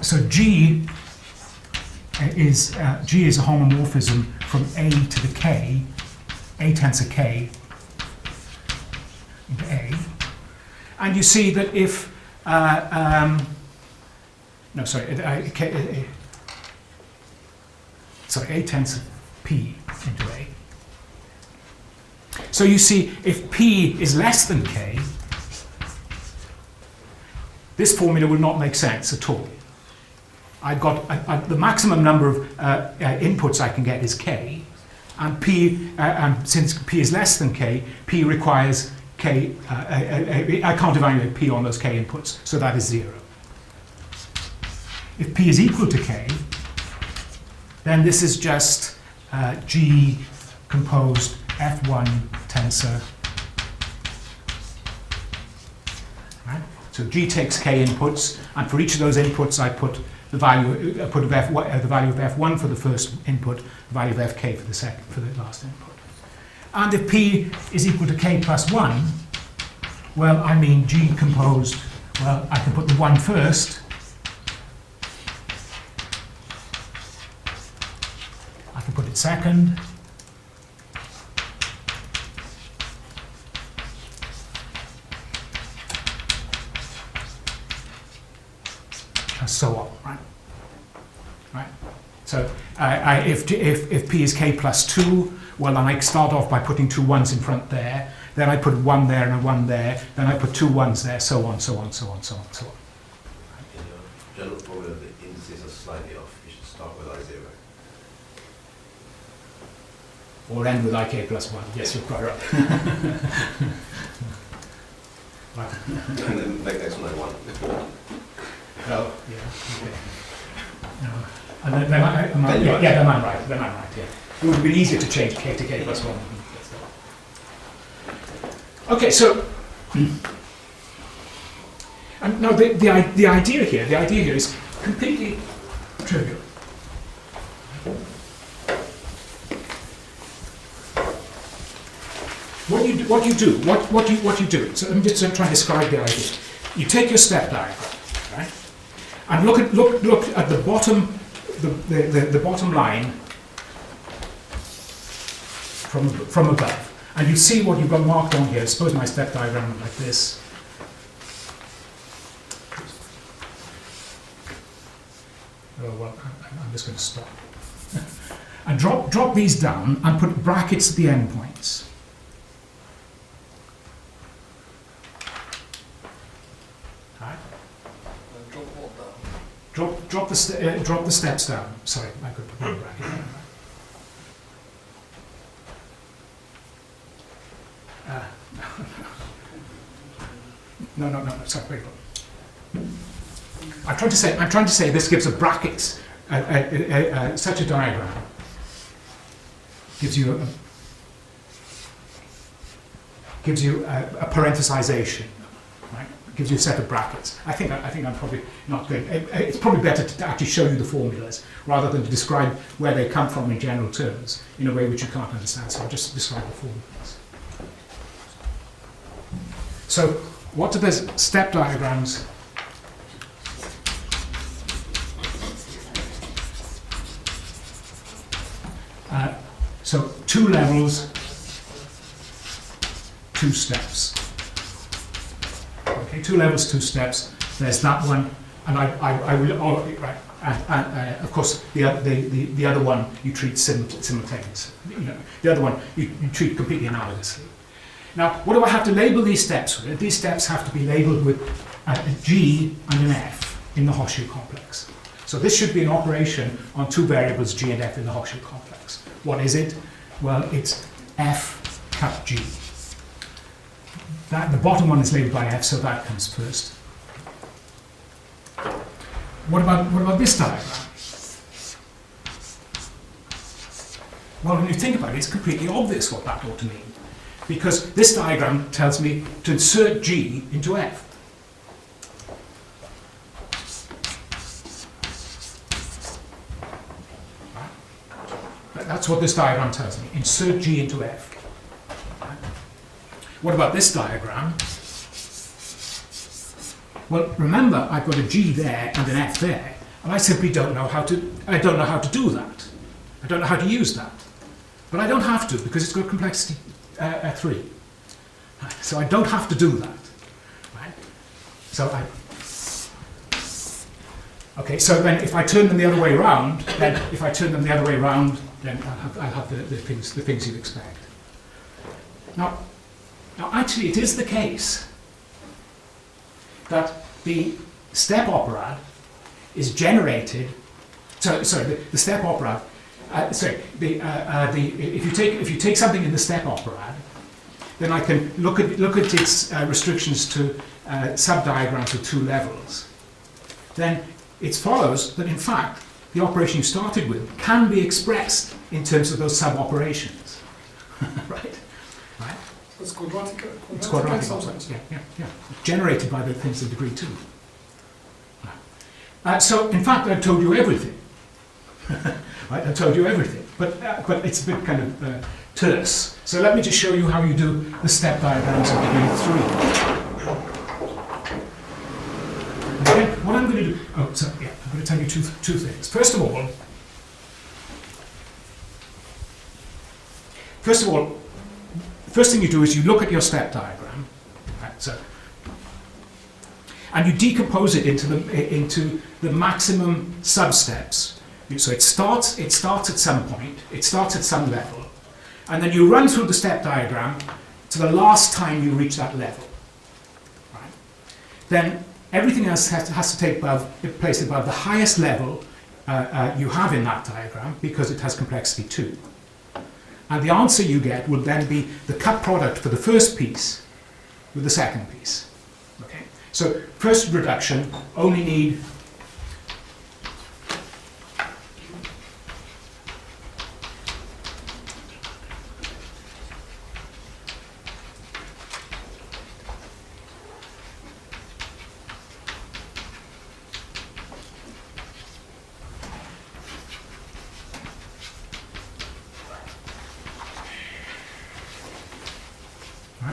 so G is a homomorphism from A to the K, A tensor K into A, and you see that if A tensor P into A. So you see, if P is less than K, this formula will not make sense at all. I've got the maximum number of inputs I can get is K, and P, since P is less than K, P requires K. I can't evaluate P on those K inputs, so that is 0. If P is equal to K, then this is just G composed F1 tensor. Right? So G takes K inputs, and for each of those inputs, I put the value of F1 for the first input, the value of Fk for the second, for the last input. And if P is equal to K plus 1, well, I mean G composed. Well, I can put the 1 first. I can put it second. And so on, right? Right. So if P is K plus 2, well, then I start off by putting 2 1s in front there. Then I put 1 there and a 1 there. Then I put 2 1s there. So on, so on, so on, so on, so on. In your general formula, the indices are slightly off. You should start with I0. Or end with IK plus 1. Yes, you're quite right. Right. And then make next one I1. Oh, yeah, okay. No. And then I'm right, yeah. It would have been easier to change K to K plus 1. Okay, so, and now the idea here is completely trivial. What you do, so I'm just trying to describe the idea. You take your step diagram, right? And look at the bottom, the bottom line from above. And you see what you've got marked on here. Suppose my step diagram looked like this. Oh, well, I'm just going to stop. And drop these down and put brackets at the end points. Right. Drop what down? Drop the steps down. Sorry, I could put a bracket there. No, sorry, wait. I'm trying to say this gives a bracket, such a diagram gives you a parenthesization, right? Gives you a set of brackets. I think I'm probably not good. It's probably better to actually show you the formulas rather than to describe where they come from in general terms in a way which you can't understand. So I'll just describe the formulas. So what do those step diagrams so 2 levels, 2 steps. Okay, 2 levels, 2 steps. There's that one, and I will. Oh, right. Of course, the other one you treat simultaneously. You know, the other one you treat completely analogously. Now, what do I have to label these steps with? These steps have to be labeled with a G and an F in the Hochschild complex. So this should be an operation on 2 variables G and F in the Hochschild complex. What is it? Well, it's F cut G. The bottom one is labeled by F, so that comes first. What about this diagram? Well, when you think about it, it's completely obvious what that ought to mean. Because this diagram tells me to insert G into F. That's what this diagram tells me. Insert G into F. What about this diagram? Well, remember, I've got a G there and an F there, and I simply don't know how to do that. I don't know how to use that. But I don't have to, because it's got complexity 3. So I don't have to do that. Right? Okay, so then if I turn them the other way around, then I'll have the things you'd expect. Now, actually, it is the case that the step operad is generated. The step operad. If you take something in the step operad, then I can look at its restrictions to subdiagrams with 2 levels. Then it follows that in fact the operation you started with can be expressed in terms of those sub-operations. Right? It's quadratic. It's quadratic also. Yeah. Generated by the things of degree 2. So in fact I've told you everything. Right? I told you everything, but it's a bit kind of terse. So let me just show you how you do the step diagrams of degree 3. Okay, what I'm going to do, I'm going to tell you two things. First of all, first thing you do is you look at your step diagram, right, and you decompose it into the maximum sub-steps. So it starts at some point, it starts at some level, and then you run through the step diagram to the last time you reach that level. Right? Then everything else has to take place above the highest level you have in that diagram, because it has complexity 2. And the answer you get will then be the cut product for the first piece with the second piece. Okay? So first reduction only need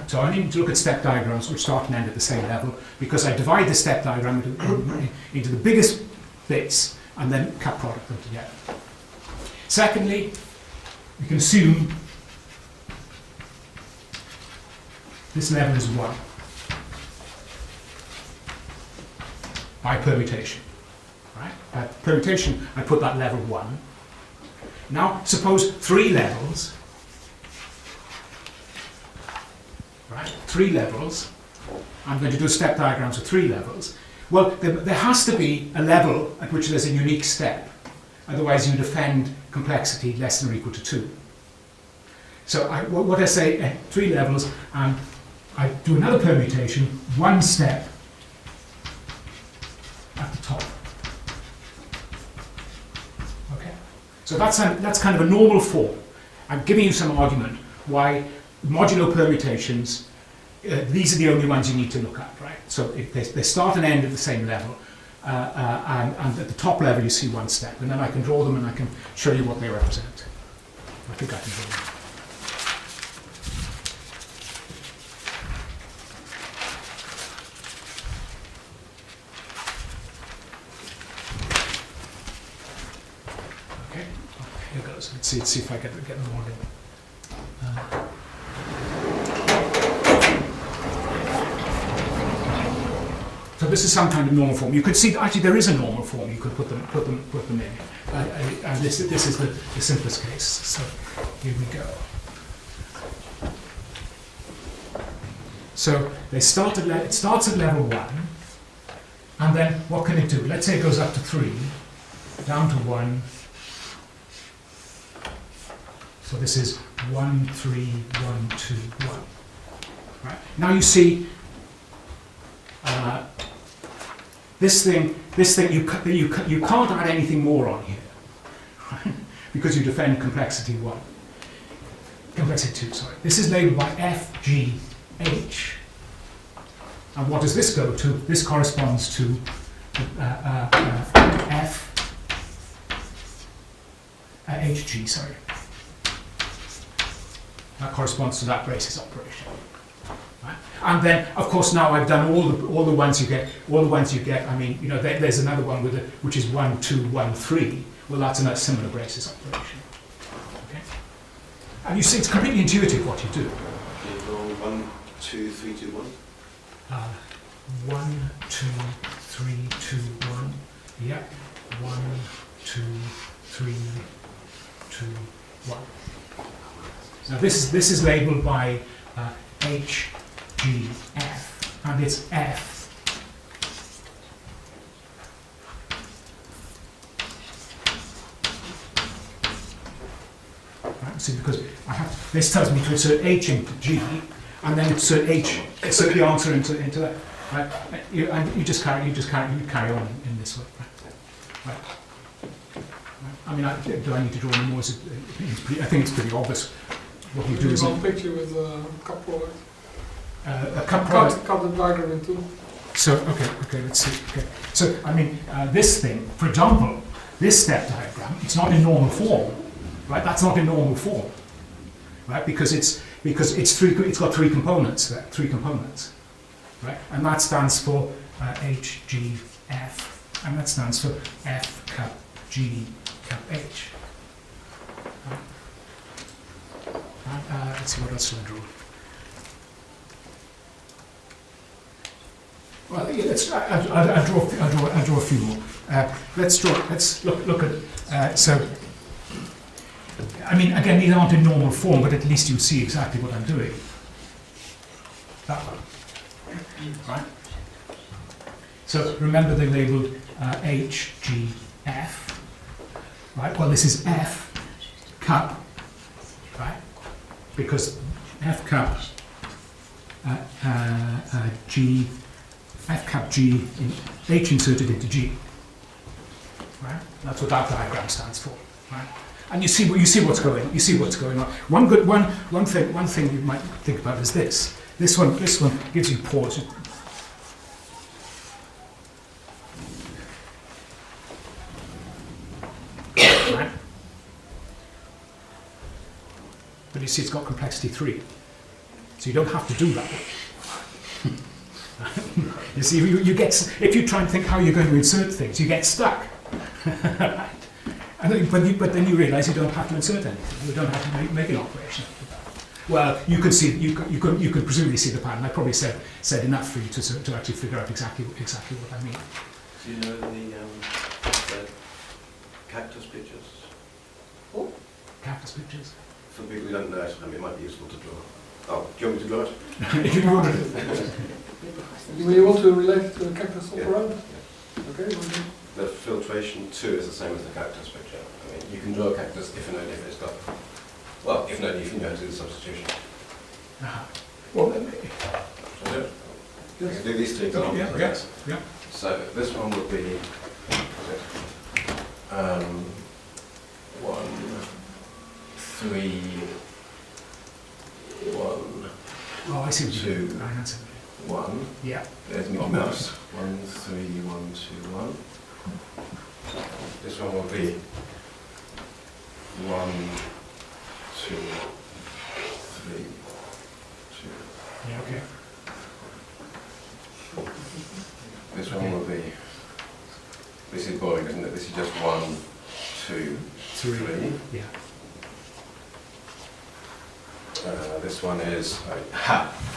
So I need to look at step diagrams which start and end at the same level, because I divide the step diagram into the biggest bits and then cut product them together. Secondly, we can assume This level is 1 by permutation. Right? By permutation, I put that level 1. Now, suppose 3 levels. Right? 3 levels. I'm going to do step diagrams with 3 levels. Well, there has to be a level at which there's a unique step. Otherwise, you defend complexity less than or equal to 2. So what I say, 3 levels, and I do another permutation, 1 step at the top. Okay. So that's kind of a normal form. I'm giving you some argument why modulo permutations, these are the only ones you need to look at, right? So if they start and end at the same level, and at the top level you see 1 step, and then I can draw them and I can show you what they represent. I think I can draw them. Okay, here goes. Let's see if I get them all in. So this is some kind of normal form. You could see that actually there is a normal form. You could put them in. And this is the simplest case. So here we go. So it starts at level 1, and then what can it do? Let's say it goes up to 3, down to 1. So this is 1, 3, 1, 2, 1. Right? Now you see. This thing you can't add anything more on here, right? Because you defend complexity 1. Complexity 2, sorry. This is labelled by F, G, H. And what does this go to? This corresponds to F, HG, sorry. That corresponds to that braces operation. Right? And then, of course, now I've done all the ones you get. I mean, you know, there's another one which is 1, 2, 1, 3. Well, that's a similar braces operation. Okay. And you see, it's completely intuitive what you do. Can you go 1, 2, 3, 2, 1? 1, 2, 3, 2, 1. Yep. 1, 2, 3, 2, 1. Now this is labelled by H, G, F, and it's F. Right, see, because this tells me to insert H into G, and then insert the answer into that. Right? And you just carry on in this way. Right? I mean, do I need to draw any more? I think it's pretty obvious. What you do is one picture with a cup product. A cup product. Cut the diagram in 2. So okay, let's see. Okay, so I mean, this thing, for example, this step diagram, it's not in normal form, right? That's not in normal form, right? Because it's got 3 components there, 3 components, right? And that stands for H, G, F, and that stands for F cup G cup H. Let's see, what else should I draw? Well, yeah, I'll draw a few more. Let's look at. So, I mean, again, these aren't in normal form, but at least you see exactly what I'm doing. That one, right? So remember they labelled H, G, F, right? Well, this is F cup, right? Because F cup G, F cap G, H inserted into G, right? That's what that diagram stands for, right? And you see what's going on. One thing you might think about is this. This one gives you pause. Right? But you see, it's got complexity 3, so you don't have to do that. You see, you get, if you try and think how you're going to insert things, you get stuck. Right? And then, but then you realise you don't have to insert anything. You don't have to make an operation. Well, you could see, you could presumably see the pattern. I probably said enough for you to actually figure out exactly what I mean. Do you know the cactus pictures? Oh, Cactus pictures. For people who don't know it, it might be useful to draw. Oh, do you want me to draw it? If you want to. you want to relate it to the cactus Yeah. operads? Yeah. Okay, The filtration 2 is the same as the cactus picture. I mean, you can draw a cactus if and only if it's got, well, if and only if you know how to do the substitution. Well, I can do these three examples. I guess. yeah. So this one would be 1, 3, 1, Oh, I see what you 2, mean. Right, that's it. 1. Yeah. There's my mouse. 1, 3, 1, 2, 1. This one will be 1, 2, 3, 2. Yeah. Okay. This one will be. This is boring, isn't it? This is just 1, 2, 3. Yeah. This one is.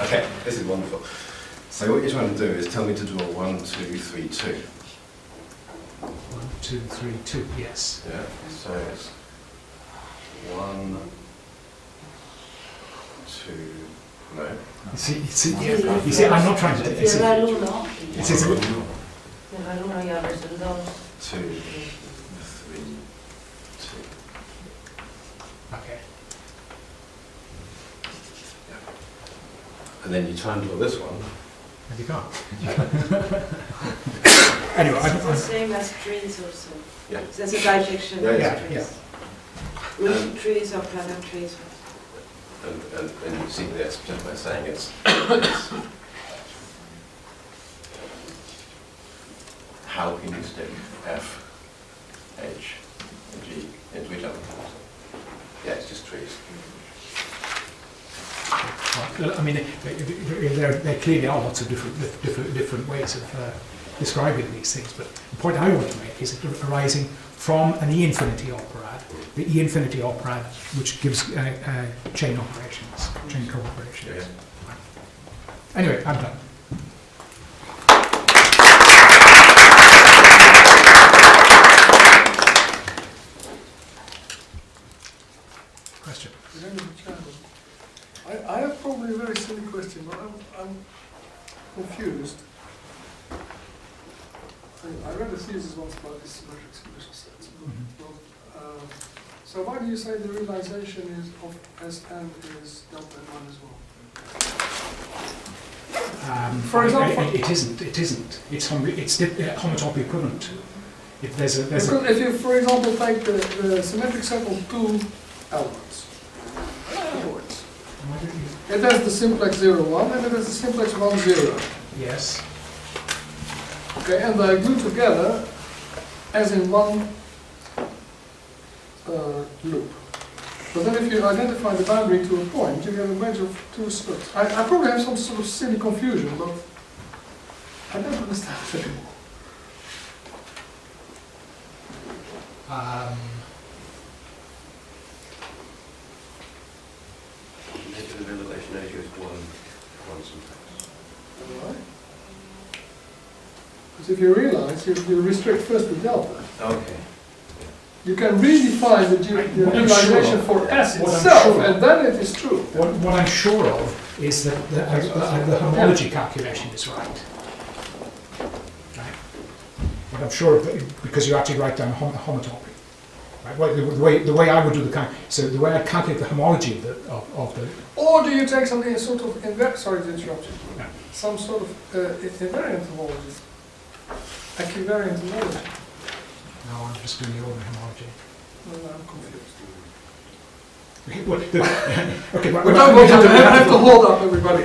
Okay, this is wonderful. So what you're trying to do is tell me to draw 1, 2, 3, 2. 1, 2, 3, 2. Yes. Yeah. So it's 1, 2. No. You see, I'm not trying to. You see, Cierra el uno. It's- it's- 1, Cierra el uno y abres el dos. 2, 3, 2. Okay. And then you try and draw this one. And you can't. Anyway, It's the same as trees also. Yeah. There's a dissection Yeah, of yeah, trees. yeah. Which trees are pattern trees? And you see this just by saying it's how can you stick F, H, and G into each other? Yeah, it's just trees. Well, I mean, there clearly are lots of different ways of describing these things, but the point I want to make is it arising from an E-infinity operad, the E-infinity operad which gives chain operations, chain co-operations. Yeah. Anyway, I'm done. Question? I have probably a very silly question, but I'm confused. I read a thesis once about these symmetric solution sets. So why do you say the realization is of Sn is delta n1 as well? For example, it isn't. It's homotopy equivalent to. If there's a if you, for example, take the symmetric set of two elements, chords, it has the simplex 0, 1 and it has the simplex 1, 0. yes. Okay, and they glue together as in one loop. But then if you identify the boundary to a point, you get a wedge of two slips. I probably have some sort of silly confusion, but I don't understand it anymore. Negative realization A goes 1 simplex. Alright? Because if you realize, if you restrict first to delta, Okay. you can redefine the What I'm realization sure for of- S what I'm itself, sure of- and then it is true. What I'm sure of is that the homology calculation is right. Right. What I'm sure of, because you actually write down homotopy. Right. Well, the way I would do the way I calculate the homology of the. Or do you take something sort of sorry to interrupt you. Yeah. Some sort of invariant homology, equivariant homology. No, I'm just doing the order homology. Well, I'm confused. Okay, well, okay, We don't want to have to hold up everybody.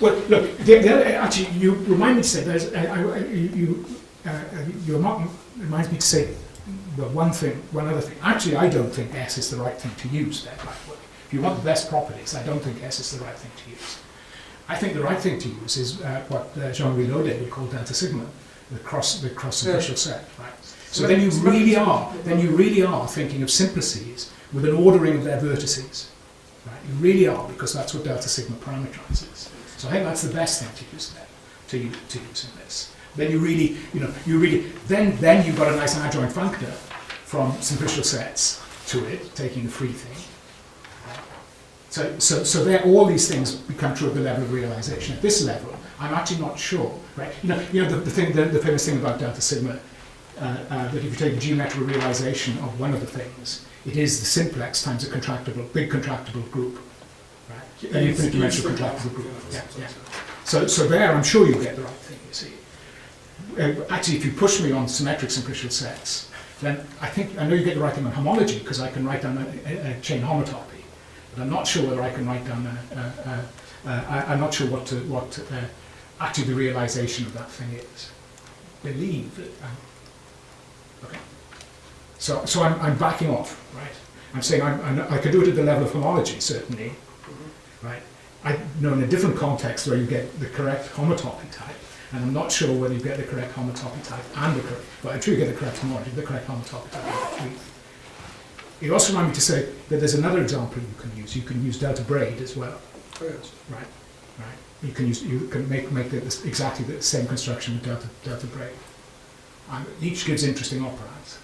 Well, look, the other, actually, you remind me to say, there's, you reminds me to say, well, one other thing. Actually, I don't think S is the right thing to use there, by the way. If you want the best properties, I don't think S is the right thing to use. I think the right thing to use is what Jean-Louis Laudet would call delta sigma, the cross superficial set, right? So then you really are thinking of simplices with an ordering of their vertices, Right? You really are, because that's what delta sigma parameterizes. So I think that's the best thing to use there, to use in this. Then you really, then you've got a nice adjoint functor from simplicial sets to it, taking the free thing. So there, all these things become true at the level of realization. At this level, I'm actually not sure, right? The famous thing about delta sigma, that if you take a geometrical realization of one of the things, it is the simplex times a big contractible group, right? An infinite dimensional contractible group. Yeah. So there, I'm sure you get the right thing. You see, actually, if you push me on symmetric simplicial sets, then I know you get the right thing on homology, because I can write down a chain homotopy. But I'm not sure whether I can write down I'm not sure what actually the realization of that thing is. Believe that. Okay. So I'm backing off, right? I'm saying I can do it at the level of homology, certainly, right? I know in a different context where you get the correct homotopy type, and I'm not sure whether you get the correct homotopy type and the correct, but I'm sure you get the correct homology, the correct homotopy type. It also reminds me to say that there's another example you can use. You can use delta braid as well. Oh, yes. Right. You can make exactly the same construction with delta braid. And each gives interesting operads.